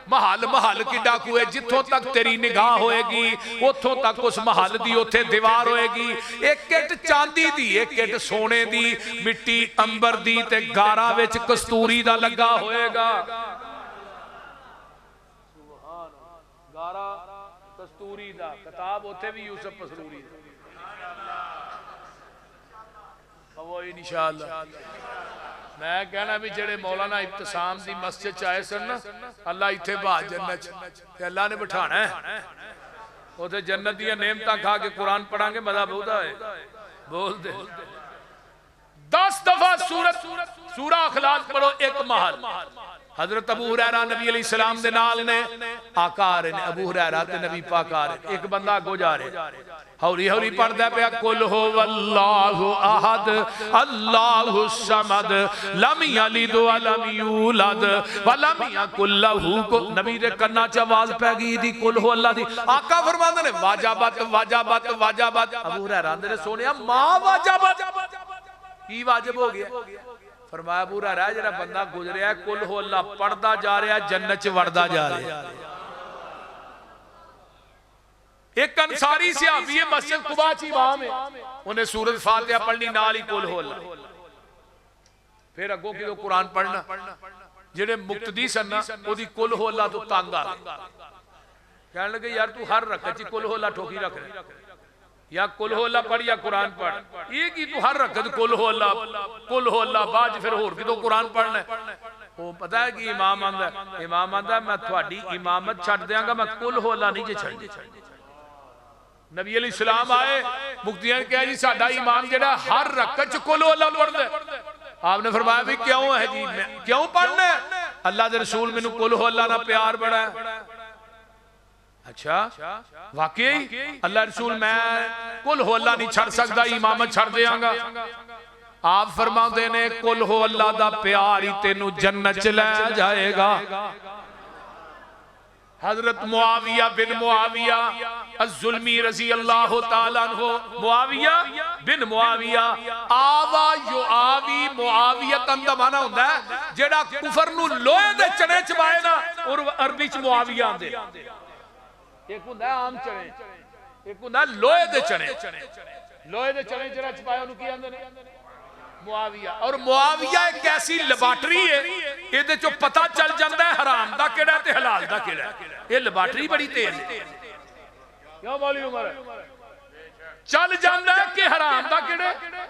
محل کی ڈاکو ہے جتھوں تک تیری نگاہ ہوئے گی اتھوں تک اس محل دی اتھے دیوار ہوئے گی ایک اٹ چاندی دی ایک اٹ سونے دی مٹی امبر دی تے گارا وچ کستوری دا لگا ہوئے گا گارا کستوری دا کتاب اتھے بھی یوسف پسروری دا وہی انشاءاللہ میں کہنا بھی جڑے مولانا ابتسام دی مسجد چاہے سن نا اللہ اتھے باہر جنت کہ اللہ نے بٹھانا ہے وہ تھے جنت دیا نعمتاں کھا کے قرآن پڑھاں گے مزہ بہت ہے بول دے 10 دفعہ سورہ اخلاص پڑھو ایک محل حضرت ابو ہریرہ نبی علیہ السلام دے نال نے آقا آ رہے ہیں ابو ہریرہ تے نبی پاک آ رہے ہیں ایک بندہ آگو جا رہے ہیں ہوری ہوری پڑھ دے پہ قل ہو واللہ احد اللہ الصمد لم یلد ولم یولد ولم یکن لہ نبی دے کرنا چواز پہ گئی دی قل ہو اللہ دی آقا فرماندے نے واجبات واجبات واجبات ابو ہریرہ نے سونیا ما واجبات کی واجب ہو گیا فرمایا ابو ہریرہ جڑا بندہ گزریا ہے قل ہو اللہ پڑھدا جا رہا ہے جنت چ وڑدا جا رہا ہے ایک انصاری صحابی مسجد قباء چ امام ہے انہیں سورۃ فاتحہ پڑھنی نال ہی قل ہو اللہ پھر اگوں کی قرآن پڑھنا جڑے مقتدی سن نا اودی قل ہو اللہ تو تنگ آ کہنے لگے یار تو ہر رکعت چ قل ہو اللہ ٹھوکی رکھ رہا یا قل ہو اللہ پڑھ یا قرآن پڑھ یہ کی تو ہر رکعت قل ہو اللہ باج پھر ہور کی تو قرآن پڑھنا ہے وہ پتہ ہے کہ امام آندا ہے میں تھوڑی امامت چھڈ دیاں گا میں قل ہو اللہ نہیں جے چھڈ نبی علیہ السلام آئے مقتدیان کہا جی ساڈا امام جڑا ہر رکعت چ قل ہو اللہ پڑھدا ہے آپ نے فرمایا بھی کیوں ہے جی کیوں پڑھنا ہے اللہ دے رسول مینوں قل ہو اللہ نہ پیار بڑا ہے اچھا واقعی اللہ رسول میں قل ہو اللہ نہیں چھڑ سکتا امامت چھڑ دیاں گا آپ فرما دینے قل ہو اللہ دا پیاری تینو جنت چلے جائے گا حضرت معاویہ بن معاویہ الظلمی رضی اللہ تعالیٰ عنہ معاویہ بن معاویہ آوا یو آوی معاویت اندہ مانا ہوندہ ہے جیڑا کفر نو لوئے دے چنے چبائے نا اور عربی چ معاویہ آندے ایک ہوندہ ہے عام چنے ایک ہوندہ ہے لوئے دے چنے جڑا چپایا انہوں کی آندے معاویہ اور معاویہ ایک ایسی لیبارٹری ہے یہ دے چو پتہ چل جاندہ ہے حرام دا کیڑا ہے تے حلال دا کیڑا ہے یہ لیبارٹری بڑی تیز ہے کیوں مولی عمر ہے چل جاندہ ہے کہ حرام دا کیڑا ہے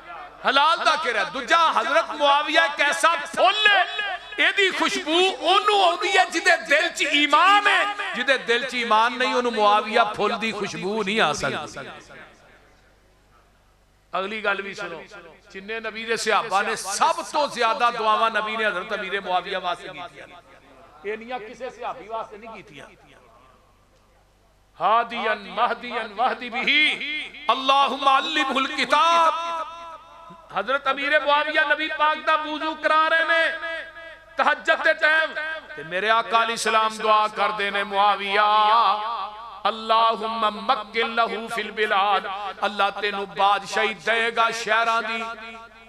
حلال دا کیڑا ہے دوجہ حضرت معاویہ ایک ایسا پھول ہے یہ دی خوشبو انہوں ہوندی ہے جدے دل چی ایمان ہے جدے دل چی ایمان نہیں انہوں معاویہ پھول دی خوشبو نہیں آ سکتی اگلی گل بھی سنو جنہیں نبی دے صحابہ نے سب تو زیادہ دعاواں نبی نے حضرت امیر معاویہ واسطے کی تھی یہ نہیں کسے صحابی واسطے نہیں کی تھی ہادیاً مہدیاً وحدی بھی اللہم علمہ الکتاب حضرت امیر معاویہ نبی پاک دا وضو کرا رہے نے تہجد دے ٹائم میرے آقا علیہ السلام دعا کر دینے معاویہ اللہم مکن لہو فی البلاد اللہ تینو بادشاہی دے گا شہران دی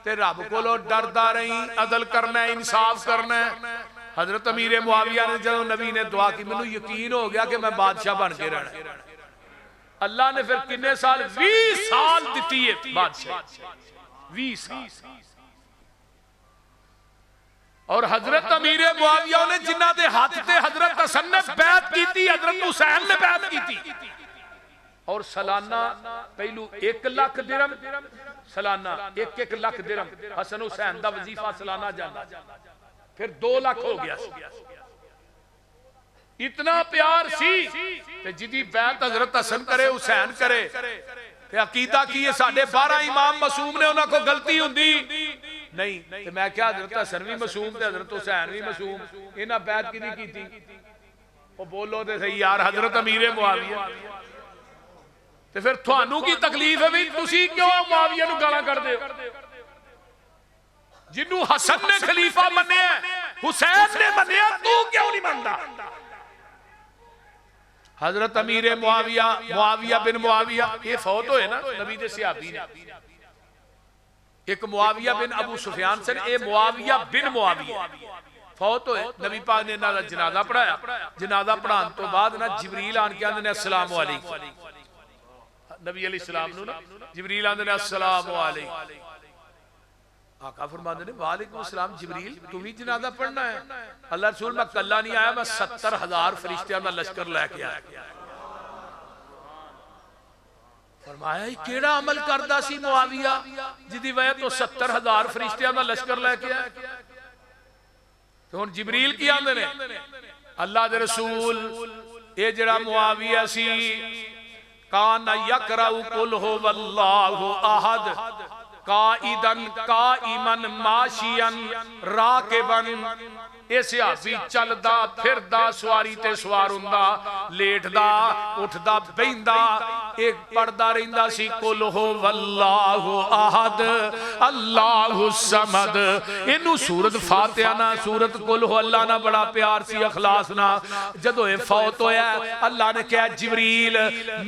تے رب کو لو ڈردہ رہی عدل کرنا ہے انصاف کرنا ہے حضرت امیر معاویہ نے جب نبی نے دعا کی میں یقین ہو گیا کہ میں بادشاہ بن کے رہنا اللہ نے پھر کتنے سال 20 سال دیتی ہے بادشاہ 20 سال اور حضرت امیر معاویہ نے جنہ دے ہاتھ تے حضرت حسن نے بیعت کی تھی حضرت حسین نے بیعت کی تھی اور سالانہ پہلو 1 لاکھ درہم سالانہ 1 لاکھ درہم حسن حسین دا وظیفہ سالانہ جانا پھر 2 لاکھ ہو گیا اتنا پیار سی کہ جدی بیعت حضرت حسن کرے حسین کرے کہ عقیدہ کی یہ 12.5 امام معصوم نے انہاں کو غلطی ہوندی نہیں کہ میں کیا حضرت حسن بھی معصوم تے حضرت حسین بھی معصوم انہاں بیعت کی نہیں کی تھی وہ بولو تے صحیح یار حضرت امیر معاویہ تے پھر تھانوں کی تکلیف ہے بھی تسی کیوں معاویہ نو گالاں کردے ہو؟ جنوں حسن نے خلیفہ منیا حسین نے منیا تو کیوں نہیں مندا؟ حضرت امیر معاویہ بن معاویہ یہ فوت ہوئے نا نبی دے صحابی نے، ایک معاویہ بن ابو سفیان سے اے معاویہ بن معاویہ فوت ہوئے، نبی پاک نے انہاں دا جنازہ پڑھایا، جنازہ پڑھان تو بعد نا جبریل آن کے آندے نے السلام علیکم، نبی علیہ السلام نو نا جبریل آندے نے السلام علیکم، آقا فرماندے نے وعلیکم السلام جبریل تم ہی جنازہ پڑھنا ہے؟ اللہ رسول میں کلا نہیں آیا، میں 70,000 فرشتیاں دا لشکر لے کے آیا۔ فرمایا یہ کیڑا عمل کردہ سی معاویہ جدی وجہ تو 70,000 فرشتیاں دا لشکر لے کے آیا؟ تو ہن جبریل کی آندے نے اللہ دے رسول اے جڑا معاویہ سی کان یقرأ قل هو اللہ احد قائدن قائمن ماشین راکبن اے صحابی چلدا پھردا سواری تے سوار ہوندا لیٹدا اٹھدا بہندا ایک پڑھدا رہندا سی قل هو اللہ احد اللہ الصمد۔ اینو سورت فاتحہ نا سورت قل هو اللہ نا بڑا پیار سی اخلاص نا، جدو اے فوت ہویا اللہ نے کہا جبریل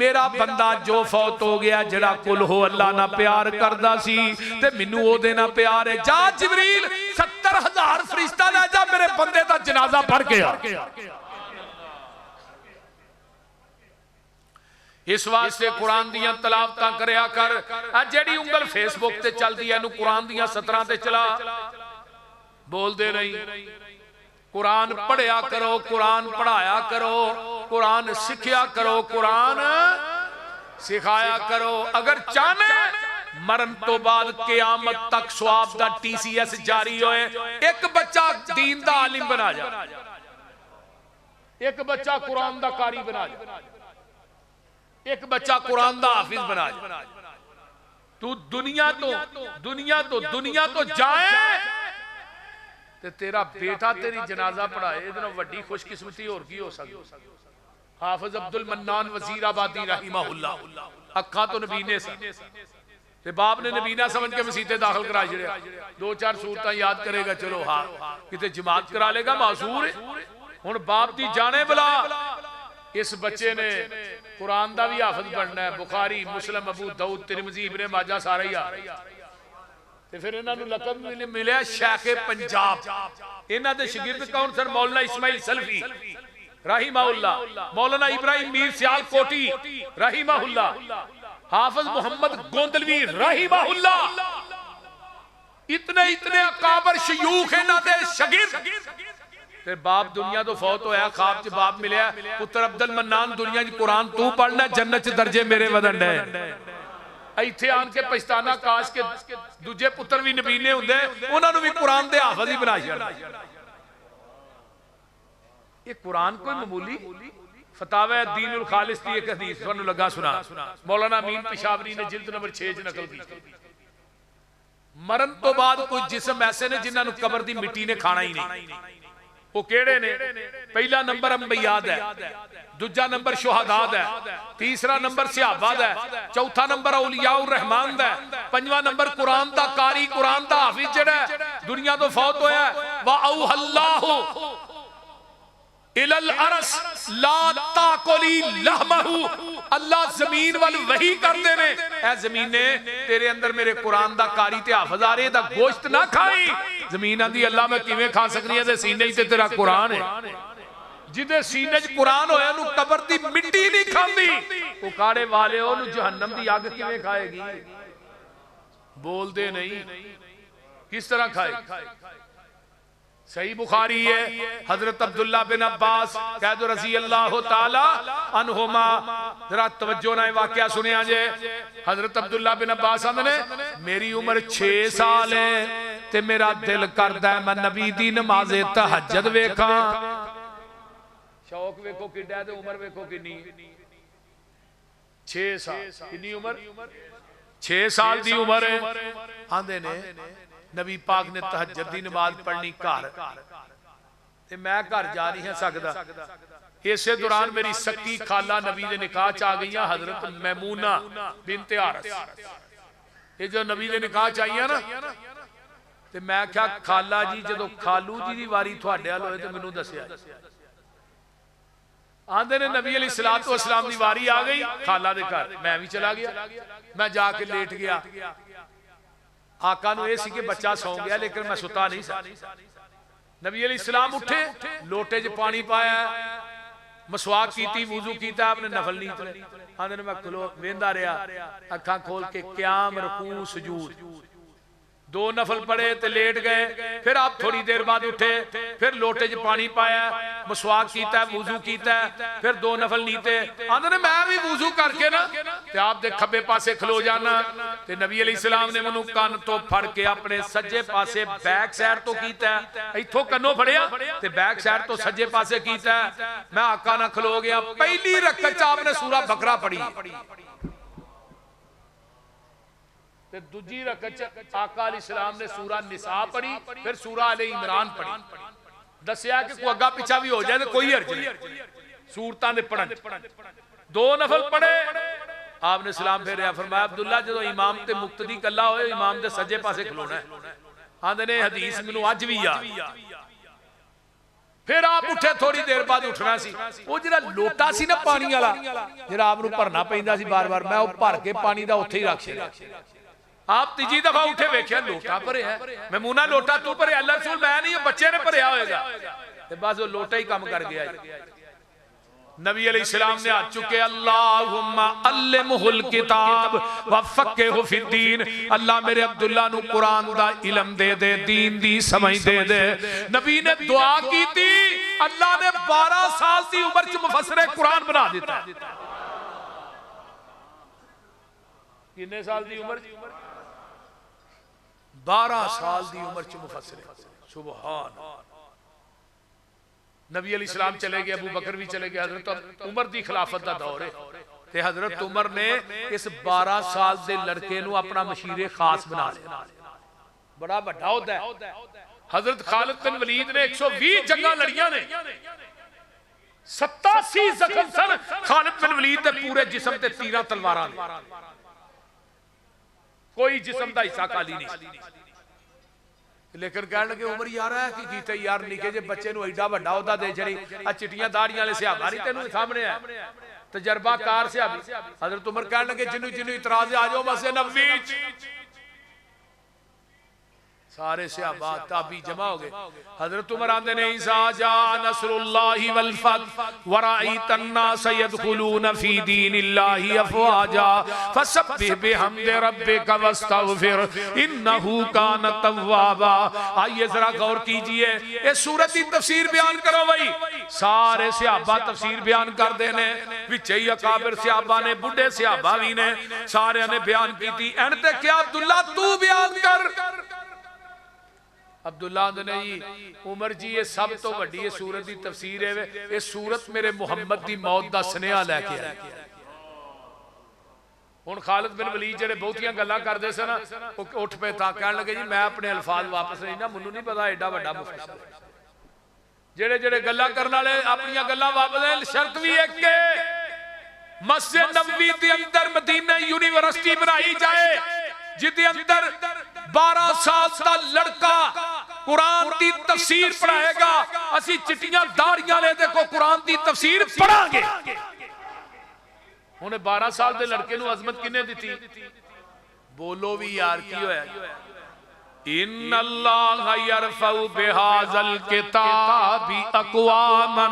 میرا بندہ جو فوت ہو گیا جڑا قل هو اللہ نا پیار کردا سی تے مینوں او دے نا پیار ہے، جا جبریل 70,000 فرشتہ لے جا میرے بندے دا جنازہ پڑھ کے آ۔ اس واسطے قرآن دیاں تلاوتاں کریا کر، جیڑی انگل فیس بک تے چل دیا نو قرآن دیاں 17 تے چلا بول دے نہیں، قرآن پڑھیا کرو، قرآن پڑھایا کرو، قرآن سکھیا کرو، قرآن سکھایا کرو۔ اگر چاہنے مرن تو بعد قیامت تک ثواب دا ٹی سی ایس جاری ہوئے، ایک بچہ دین دا عالم بنا جا، ایک بچہ قرآن دا قاری بنا جا، ایک بچہ قرآن دا حافظ بنا جا، تو دنیا تو جائے تے تیرا بیٹا تیری جنازہ پڑھائے، ادھر وڈی خوش قسمتی اور کی ہو سکتا۔ حافظ عبد المنان وزیر آبادی رحمہ اللہ اکھاں تو نبی نے سا تے باپ نے نبی نہ سمجھ کے مسیطے داخل کرا جڑیا، 2-4 صورتاں یاد کرے گا چلو ہاں کتے جماعت کرا لے گا معذور ہے۔ ہن باپ دی جانے بلا اس بچے نے قرآن دا بھی حافظ بننا ہے، بخاری مسلم ابو داؤد ترمذی ابن ماجہ سارا ہی آ تے پھر انہاں نوں لقب ملیا شیخ پنجاب۔ انہاں دے شاگرد کون سن؟ مولانا اسماعیل سلفی رحمہ اللہ، مولانا ابراہیم میر سیال کوٹی رحمہ اللہ، حافظ محمد گوندلوی رحمہ اللہ، اتنے اکابر شیوخ انہاں دے شاگرد۔ پھر باپ دنیا تو فوت ہویا، خواب چ باپ ملیا پتر عبد المنان دنیا چ قرآن تو پڑھنا جنت چ درجے میرے ودن ڈے، ایتھے آن کے پچھتانا کاش کے دوجے پتر بھی نبی نے ہوندے انہاں نو بھی قرآن دے حافظ ہی بنا چھڑنا۔ یہ قرآن کوئی معمولی فتاوی دین الخالص کی ایک حدیث سنو لگا سنا، مولانا امین پشاوری نے جلد نمبر 6 نقل کی، مرن تو بعد کوئی جسم ایسے نے جنہاں نو قبر دی مٹی نے کھانا ہی نہیں، وہ کیڑے نے؟ پہلا نمبر انبیاء ہے، دوجا نمبر شہداء ہے، تیسرا نمبر صحابہ ہے، چوتھا نمبر اولیاء الرحمان ہے، پنجواں نمبر قرآن دا قاری قرآن دا حافظ جڑا ہے دنیا تو فوت ہویا ہے۔ وَأَوْحَ اللَّهُ إِلَى الْأَرَسِ لَا تَأْكُلِي لَحْمَهُ، اللہ زمین وال وحی کر دے نے اے زمینے تیرے اندر میرے قرآن دا قاری تے حافظ آ رہے دا گوشت نہ کھائی۔ زمین آندی اللہ میں کیویں کھا سکنی ہے تے سینے ہی تے تیرا قرآن ہے، جدے سینے چ قرآن ہویا نو قبر دی مٹی نہیں کھاندی، اکاڑے والے او نو جہنم دی آگ کیویں کھائے گی؟ بول دے نہیں، کس طرح کھائے؟ صحیح بخاری ہے، حضرت عبداللہ بن عباس قید رضی اللہ تعالی عنہما، ذرا توجہ نہ واقعہ سنے آجے، حضرت عبداللہ بن عباس نے میری عمر 6 سال ہے تے میرا دل کردہ ہے میں نبی دی نماز تہجد ویکھاں۔ شوق ویکھو کڈا ہے تے عمر ویکھو کنی، 6 سال، کنی عمر؟ 6 سال دی عمر ہے۔ آندے نے نبی پاک نے تہجد دی نماز پڑھنی گھر تے میں گھر جا نہیں سکدا، اسے دوران میری سکی خالہ نبی دے نکاح چاہ گئی ہیں حضرت میمونہ بنت حارث. یہ جو نبی دے نکاح چاہیے نا تے میں کیا خالہ جی جدو خالو جی دی واری تھوڑے حال ہوئے تو منو دسیا آندھے نے نبی علیہ السلام دی واری آ گئی خالہ دے کر میں بھی چلا گیا میں جا کے لیٹ گیا آقا نو ایسی کہ بچہ سو گیا لیکن میں ستا نہیں سا. نبی علیہ السلام اٹھے لوٹے جو پانی پایا مسواک کیتی وضو کیتا اپنے نفل نیت لے آندھے نے میں ویندہ رہا اکھاں کھول کے قیام رکوع سجود 2 نفل پڑھے تے لیٹ گئے پھر آپ تھوڑی دیر بعد اٹھے پھر لوٹے جو پانی پایا مسواک کیتا ہے وضو کیتا ہے پھر 2 نفل نیتے آندھے نے میں بھی وضو کر کے نا تے آپ دے کھبے پاسے کھلو جانا تے نبی علیہ السلام نے منو کان تو پھڑ کے اپنے سجے پاسے بیک سائر تو کیتا ہے ایتھو کنو پھڑیا تے بیک سائر تو سجے پاسے کیتا ہے میں آقا نہ کھلو گیا پہلی رکعت آپ نے سورہ بقرہ پڑھی تے دوجی رکعت آقا علیہ السلام نے سورہ نساء پڑھی پھر سورہ آل عمران پڑھی دسیا کہ کوئی اگا پیچھا بھی ہو جائے تو کوئی حرج نہیں سورتاں دے پڑھن 2 نفل پڑھے آپ نے سلام پھیریا فرمایا عبداللہ جدو امام تے مقتدی کلا ہوئے امام دے سجے پاسے کھلونا ہے آندھے نے حدیث منو آج بھی یاد پھر آپ اٹھے تھوڑی دیر بعد اٹھنا سی وہ جرا لوٹا سی نا پانی والا جرا آپ نو بھرنا پیندا سی بار بار میں وہ بھر کے پانی دا اوتھے ہی رکھ چھڈیا آپ تیجی دفعہ اٹھے ویکھیا لوٹا بھریا ہے میمونہ لوٹا تو بھریا اللہ رسول میں نہیں بچے نے بھریا ہوئے گا تے بس وہ لوٹا ہی کام کر گیا نبی علیہ السلام نے آج چکے اللہم علمہ الکتاب وفقہ فی الدین اللہ میرے عبداللہ نو قرآن دا علم دے دے دین دی سمجھ دے دے نبی نے دعا کی تھی اللہ نے 12 سال دی عمر چ مفسر قرآن بنا دیتا ہے کتنے سال دی عمر 12 سال دی عمر چ مفسر سبحان نبی علیہ السلام چلے گئے ابو بکر بھی چلے گئے حضرت عمر دی خلافت دا دور ہے تے حضرت عمر نے اس 12 سال دے لڑکے نو اپنا مشیر خاص بنا لیا بڑا بڑا ہوتا ہے حضرت خالد بن ولید نے 120 جنگاں لڑیاں نے 87 زخم سن خالد بن ولید دے پورے جسم تے تیراں تلواراں کوئی جسم دا حصہ خالی نہیں لیکن کہنے لگے عمر یار ہے کہ کیتے یار نکے جے بچے نو ایڈا بڑا ہوتا دے جڑی چٹیاں داڑیاں لے صحابہ نہیں تینوں سامنے ہے تجربہ کار صحابی حضرت عمر کہنے لگے جنو اعتراض آ جاؤ مسجد نبوی سارے صحابہ تابعی جمع ہو گئے حضرت عمر آندے نے اذا جاء نصر اللہ والفتح ورأیت الناس يدخلون فی دین اللہ افواجا فسبح بحمد ربک واستغفر انہو کان توابا. آئیے ذرا غور کیجئے اس سورت کی تفسیر بیان کرو بھائی سارے صحابہ تفسیر بیان کر دینے وچئی اکابر صحابہ نے بڑھے صحابہ بھی نے سارے نے بیان کی تھی انتے کیا عبداللہ تو بیان کر عبداللہ نے عمر جی یہ سب تو وڈی یہ سورت دی تفسیر ہے یہ سورت میرے محمد دی موت دا سنیہ لے کے آئے ان خالد بن ولید جڑے بہتیاں گلاں کر دے سے نا اٹھ پہ تھا کہنے لگے جی میں اپنے الفاظ واپس نہیں نا منو نہیں پتا ایڈا بڑا مفسر جڑے جڑے گلاں کرنا لے اپنی گلاں واپس ہیں شرط بھی ایک کے مسجد نبوی دی اندر مدینہ یونیورسٹی بنائی جائے جدی اندر 12 سال دا لڑکا قرآن دی تفسیر پڑھائے گا اسی چٹیاں داڑیاں لے دے کو قرآن دی تفسیر پڑھا گے انہیں 12 سال دے لڑکے نو عظمت کنے دی تھی بولو بھی یار کی ہویا ان اللہ یرفع بہذا الکتاب اقواما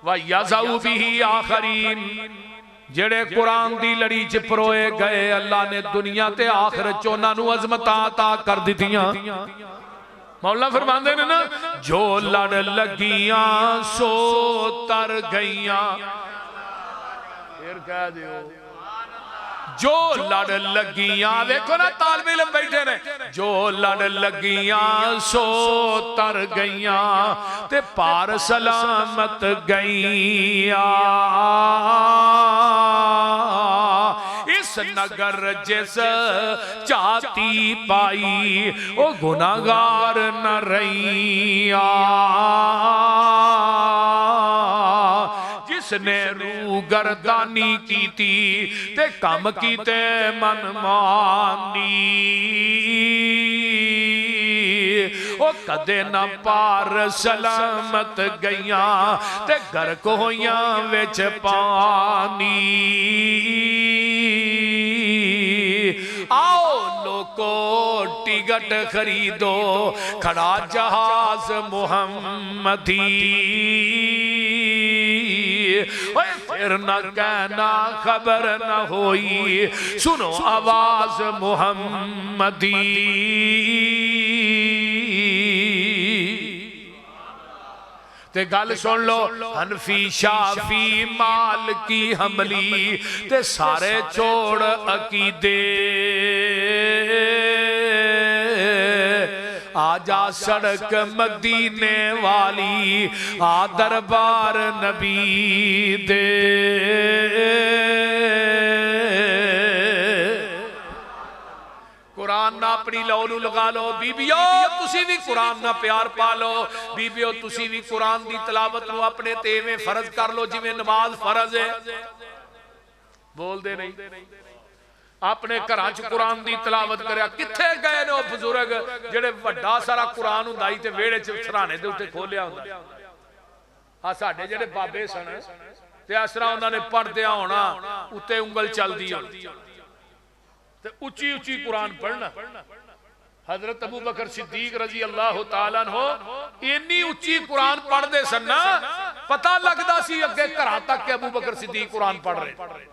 ویضع بہ آخرین جڑے قرآن دی لڑی چ پروئے گئے اللہ نے دنیا تے آخرت چونا نو عظمت عطا کر دیتیاں مولا فرماندے نے نا جو لڑ لگیاں سو تر گئیاں پھر کہہ دیو جو لڑ لگیاں دیکھو نا طالب علم بیٹھے نے جو لڑ لگیاں سو تر گئیاں تے پار سلامت گئیاں اس نگر جس چاہتی پائی او گناہگار نہ رہیاں جس نے روح گردانی کی تھی تے کم کیتے من مانی او کدے نہ پار سلامت گئیاں تے گرک ہویاں وچ پانی آؤ لوکو ٹکٹ خریدو کھڑا جہاز محمدی پھر نہ کہنا خبر نہ ہوئی سنو آواز محمدی تے گل سن لو حنفی شافی مالکی حنبلی تے سارے چھوڑ عقیدے آجا سڑک مدینے والی آ دربار نبی دے قرآن نہ اپنی لو نو لگا لو بیبیو تسی بھی قرآن نہ پیار پا لو بیبیو تسی بھی قرآن دی تلاوت نو اپنے تیویں فرض کر لو جی میں نماز فرض ہے بول دے نہیں اپنے گھراں قرآن دی تلاوت کریا کتھے گئے نے بزرگ جڑے وڈا سارا قرآن ہوندا تے ویڑے چ سرانے دے اوتے کھولیا ہوندا ہاں ساڈے جڑے بابے سن تے اس طرح انہاں نے پڑھدیا ہونا اوتے انگل چلدی ہونی تے اونچی اونچی قرآن پڑھنا حضرت ابو بکر صدیق رضی اللہ تعالیٰ عنہ اتنی اونچی قرآن پڑھ دے سن نا پتہ لگدا سی اگے گھراں تک کہ ابو بکر صدیق قرآن پڑھ رہے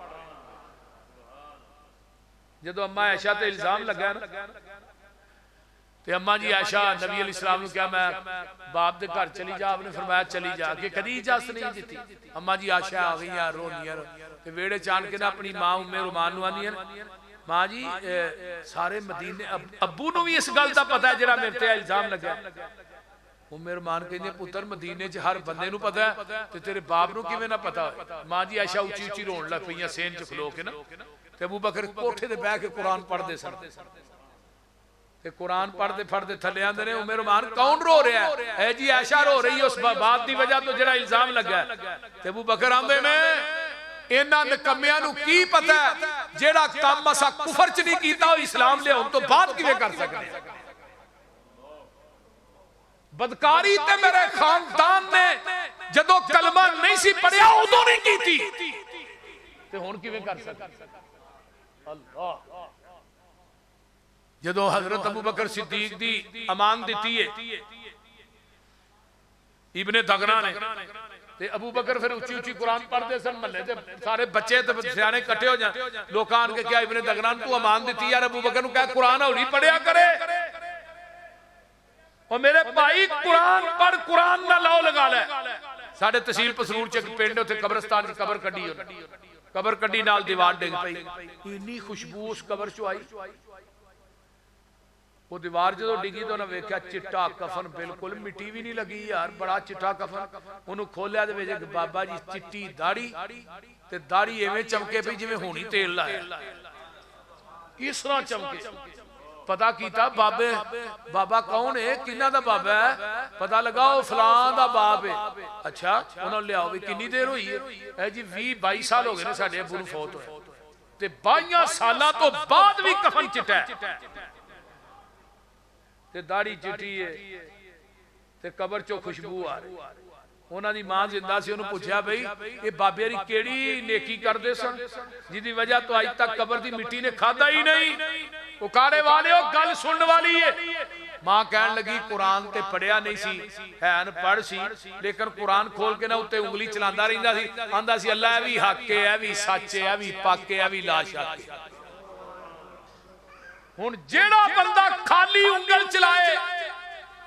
جدو اماں عائشہ تے الزام لگا نا تے اماں جی عائشہ نبی علیہ السلام نے کیا میں باپ دے گھر چلی جا آپ نے فرمایا چلی جا کہ کدی اجازت نہیں دیتی اماں جی عائشہ آ گئی ہیں رونی تے ویڑے چان کے نا اپنی ماں ام رومان نو آندی ہیں ماں جی سارے مدینے ابو نو بھی اس گل دا پتہ ہے جڑا میرے تے الزام لگا ام رومان کہندی پتر مدینے چ ہر بندے نو پتہ ہے تے تیرے باپ نو کیویں نہ پتہ ماں جی عائشہ اونچی اونچی رون لگ پئیاں سین چ کھلو کے نا تے ابو بکر کوٹھے تے بیٹھ کے قرآن پڑھ دے سن تے قرآن پڑھ دے پڑھ دے تھلے آندے نے ام رومان کون رو رہا ہے اے جی عائشہ رو رہی ہے اس بات دی وجہ تو جڑا الزام لگا ہے تے ابو بکر آندے نے انہاں نکمیاں نو کی پتہ ہے جیڑا کام مسا کفر چ نہیں کیتا او اسلام لے ہن تو بات کیویں کر سکدے بدکاری تے میرے خاندان نے جدو کلمہ نہیں سی پڑھیا ادوں نہیں کیتی تے ہن کیویں کر سکدے اللہ جدو حضرت ابو بکر صدیق دی امان دیتی ہے ابن دغنا نے تے ابو بکر پھر اونچی اونچی قرآن پڑھ دے سن محلے تے سارے بچے تے سیانے کٹے ہو جان لوگ آن کے کیا ابن دغنان تو امان دیتی یار ابو بکر نو کہا قرآن ہولی پڑھیا کرے اور میرے بھائی قرآن پڑھ قرآن نہ لاؤ لگا لے ساڑھے تحصیل پسرور چک پینڈے تھے قبرستان کی قبر کڈی قبر کڈی نال دیوار ڈگ پئی اتنی خوشبو اس قبر چ آئی وہ دیوار جدو ڈگی تو انہیں ویکھیا چٹا کفن بالکل مٹی بھی نہیں لگی یار بڑا چٹا کفن انہوں کھولیا دے ویجے بابا جی چٹی داڑی تے داڑی ایویں چمکے پئی جویں ہونی تیل لایا اس طرح چمکے پتہ کیتا بابا کون ہے کنہ دا بابا ہے پتہ لگا وہ فلان دا باب ہے اچھا انہوں لے آؤ بھی کنی دیر ہوئی ہے اے جی 20-22 سال ہو گئے نا ساڑھے ابو نو فوت ہوئے تے 22 سالاں تو بعد بھی کفن چٹا ہے تے داڑھی چٹی ہے تے قبر چو خوشبو آ رہی انہاں دی ماں زندہ سے انہوں پوچھا بھئی یہ بابے ری کیڑی نیکی کر دے سن جی دی وجہ تو آج تک قبر دی مٹی نے کھادا ہی نہیں پکارے والے ہو گل سن والی ہے ماں کہن لگی قرآن تے پڑھیا نہیں سی ہے پڑھ سی لیکن قرآن کھول کے نہ اتے انگلی چلاندہ رہندا سی آندہ سی اللہ ہے بھی حق ہے بھی سچ ہے بھی پاک ہے بھی لا شک ہے ہن جیڑا بندہ خالی انگل چلائے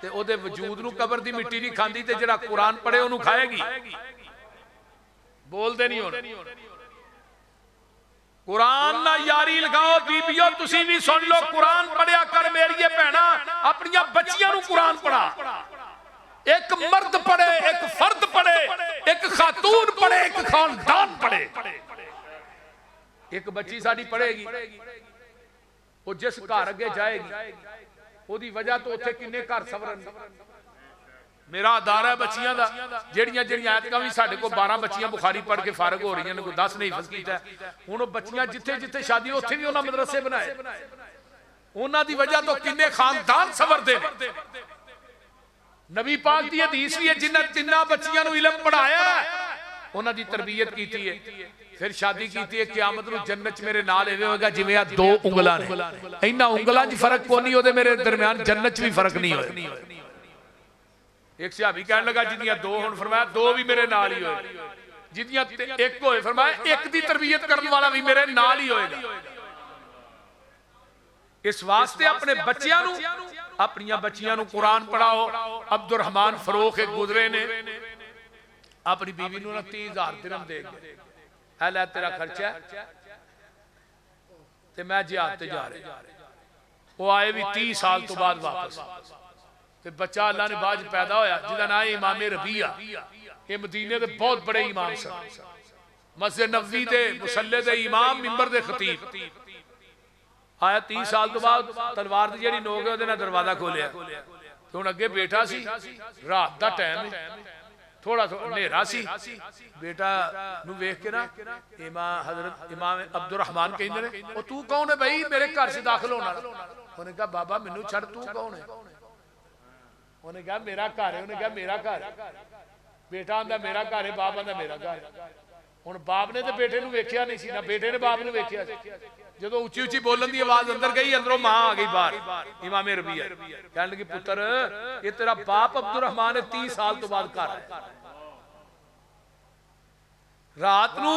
تے او دے وجود نو قبر دی مٹی نہیں کھاندی تے جڑا قرآن پڑھے انہوں کھائے گی بول دے نہیں ہونا قرآن نہ یاری لگاؤ بیبیو تسی بھی سن لو قرآن پڑھیا کر میری بہنا اپنیاں بچیاں نو قرآن پڑھا ایک مرد پڑھے ایک فرد پڑھے ایک خاتون پڑھے ایک خاندان پڑھے ایک بچی ساڑی پڑھے گی وہ جس گھر اگے جائے گی وہ دی وجہ تو اتھے کنے گھر سورن میرا ادارہ ہے بچیاں دا جیڑیاں آیتاں بھی ساڈے کو 12 بچیاں بخاری پڑھ کے فارغ ہو رہی ہیں کوئی 10 نہیں حفظ کیتا ہے ہن بچیاں جتھے جتھے شادی اوتھے بھی انہاں مدرسے بنائے انہاں دی وجہ تو کنے خاندان سور دے نبی پاک دی حدیث بھی ہے جنہاں تناں بچیاں نو علم پڑھایا ہے انہاں دی تربیت کیتی ہے پھر شادی کیتی ہے قیامت نو جنت میرے نال ایویں ہوگا جویں آ 2 انگلاں نے اینا انگلاں وچ فرق کونی او دے میرے درمیان جنت بھی فرق نہیں ہوئے ایک صحابی کہنے لگا جنیاں 2 ہن فرمایا 2 بھی میرے نال ہی ہوئے جنیاں 1 ہوئے فرمایا 1 دی تربیت کرنے والا بھی میرے نال ہی ہوئے گا اس واسطے اپنے بچیاں نو اپنیاں بچیاں نو قرآن پڑھاؤ عبد الرحمن فروخ ایک گزرے نے اپنی بیوی نو 30,000 درہم دے گئے اے لے تیرا خرچہ ہے تے میں جہاد تے جا رہے وہ آئے بھی 30 سال تو بعد واپس تے بچہ اللہ نے باج پیدا ہویا جدا نا امام ربیہ یہ مدینے دے بہت بڑے امام سن مسجد نبوی دے مصلی دے امام منبر دے خطیب آیا 30 سال تو بعد تلوار دی جڑی نوک ہے وہ دروازہ کھولیا تو ان اگے بیٹا سی رات دا ٹائم ہے تھوڑا نیرا سی بیٹا نو ویکھ کے نا امام عبد الرحمن کہندے نے او تو کون ہے بھائی میرے گھر سے داخل ہونا انہوں نے کہا بابا مینوں چھڑ تو کون ہے انہوں نے کہا میرا گھر ہے انہوں نے کہا میرا گھر بیٹا آندا میرا گھر ہے باپ آندا میرا گھر ہے ہن باپ نے تے بیٹے نو ویکھیا نہیں سی نہ بیٹے نے باپ نو ویکھیا سی جدو اچھی اچھی بولن دی آواز اندر گئی اندروں ماں آ گئی باہر امام ربیہ کہنے لگی پتر یہ تیرا باپ عبد الرحمن 30 سال تو بعد کر رہا ہے رات نو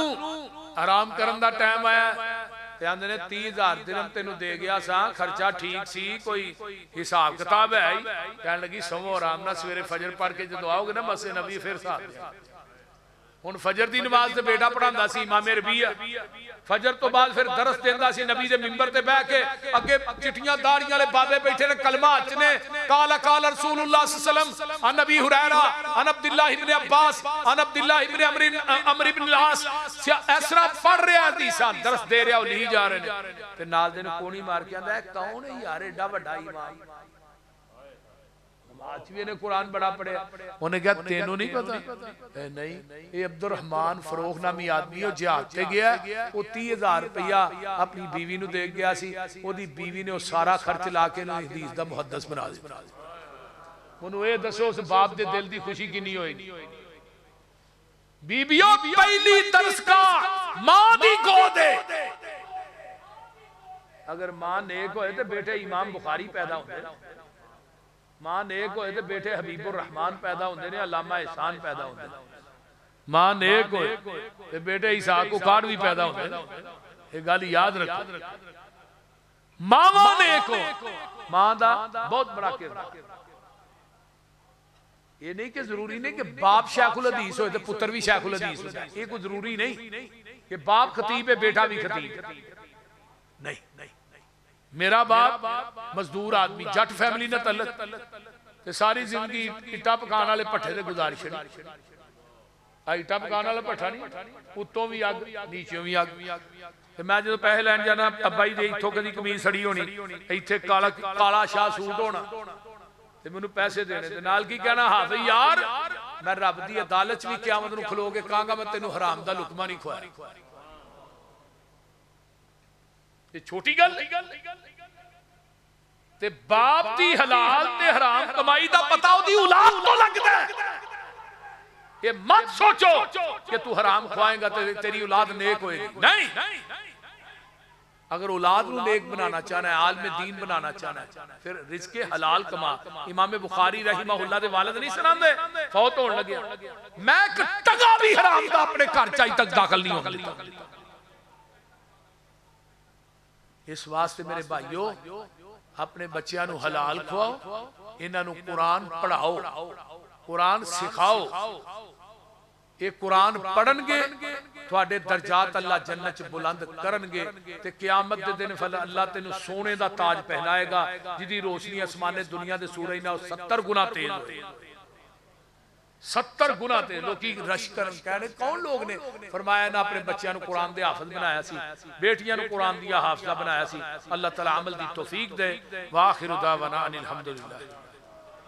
آرام کرن دا ٹائم آیا تے آندے نے 30,000 درہم تینوں دے گیا سا خرچہ ٹھیک سی کوئی حساب کتاب ہے کہنے لگی سوو آرام نہ سویرے فجر پڑھ کے جدو آؤ گے نا مسجد نبی پھر ساتھ دیا ہن فجر دی نماز تے بیٹا پڑھاندا سی امام ربیہ فجر تو بعد پھر درس دیندا سی نبی دے منبر تے بیٹھ کے اگے چٹیاں داڑیاں والے بابے بیٹھے نے کلمہ اچ نے قال قال رسول اللہ صلی اللہ علیہ وسلم عن ابی ہریرہ عن عبداللہ ابن عباس عن عبداللہ ابن عمرو ابن العاص اسرا پڑھ رہا حدیثاں درس دے رہا لکھی جا رہے نے تے نال دے نے کونی مار کے آندا ہے کون ہے یار ایڈا بڑا امام آج بھی انہیں قرآن بڑا پڑھے انہیں کہا تینوں نہیں پتا نہیں یہ عبد الرحمن فروخ نامی آدمی ہو جہاد تے گیا وہ 30,000 روپیہ اپنی بیوی نو دے گیا سی وہ دی بیوی نے وہ سارا خرچ لا کے نو حدیث دا محدث بنا دیا انہوں اے دسو اس باپ دے دل دی خوشی کی نہیں ہوئی بیویوں پہلی درس کا ماں دی گود ہے اگر ماں نیک ہوئے تو بیٹے امام بخاری پیدا ہوتے ماں نیک ہوئے تو بیٹے حبیب الرحمن پیدا ہوندے نے علامہ احسان پیدا ہوندے ماں نیک ہوئے تو بیٹے اسحاق اکاڑ بھی پیدا ہوندے یہ گل یاد رکھو ماں نیک ہو ماں دا بہت بڑا کردار یہ نہیں کہ ضروری نہیں کہ باپ شیخ الحدیث ہوئے تو پتر بھی شیخ الحدیث ہوئے یہ کوئی ضروری نہیں کہ باپ خطیب ہے بیٹا بھی خطیب نہیں میرا باپ مزدور آدمی جٹ فیملی نہ تعلق تے ساری زندگی اٹا پکان والے پٹھے دے گزار چھڑی اٹا پکان والا پٹھا نہیں اتوں بھی اگ نیچوں بھی اگ تے میں جدوں پیسے لین جانا ابا جی دے ایتھوں کدی قمیض سڑی ہونی ایتھے کالا شاہ سوٹ ہونا تے مینوں پیسے دینے تے نال کی کہنا حافظ یار میں رب دی عدالت بھی قیامت نوں کھلو کے کہاں گا میں تینوں حرام دا لقمہ نہیں کھوایا یہ چھوٹی گل تے باپ دی حلال تے حرام کمائی دا پتہ ہو دی اولاد تو لگتا ہے یہ مت سوچو کہ تو حرام کھوائیں گا تیری اولاد نیک ہوئے گی نہیں اگر اولاد نو نیک بنانا چاہنا ہے عالم دین بنانا چاہنا ہے پھر رزق حلال کما امام بخاری رحمہ اللہ دے والد نہیں سنان دے فوت ہونے لگے میں ٹگا بھی حرام دا اپنے گھر چاہی تک داخل نہیں ہوگا اس واسطے میرے بھائیو اپنے بچیاں نو حلال کھواؤ انہاں نو قرآن پڑھاؤ قرآن سکھاؤ یہ قرآن پڑھن گے تھوڑے درجات اللہ جنت بلند کرن گے تے قیامت دے دن اللہ تینوں سونے دا تاج پہنائے گا جدی روشنی اسمان دنیا دے سورج نہ 70 گنا تیز ہوئے 70 گنا تے لوگی رش کرن کہنے کون لوگ نے فرمایا نہ اپنے بچیاں نو قرآن دے حافظ بنایا سی بیٹیاں نو قرآن دیا حافظہ بنایا سی اللہ تعالی عمل دی توفیق دے وآخر دعوانا ان الحمدللہ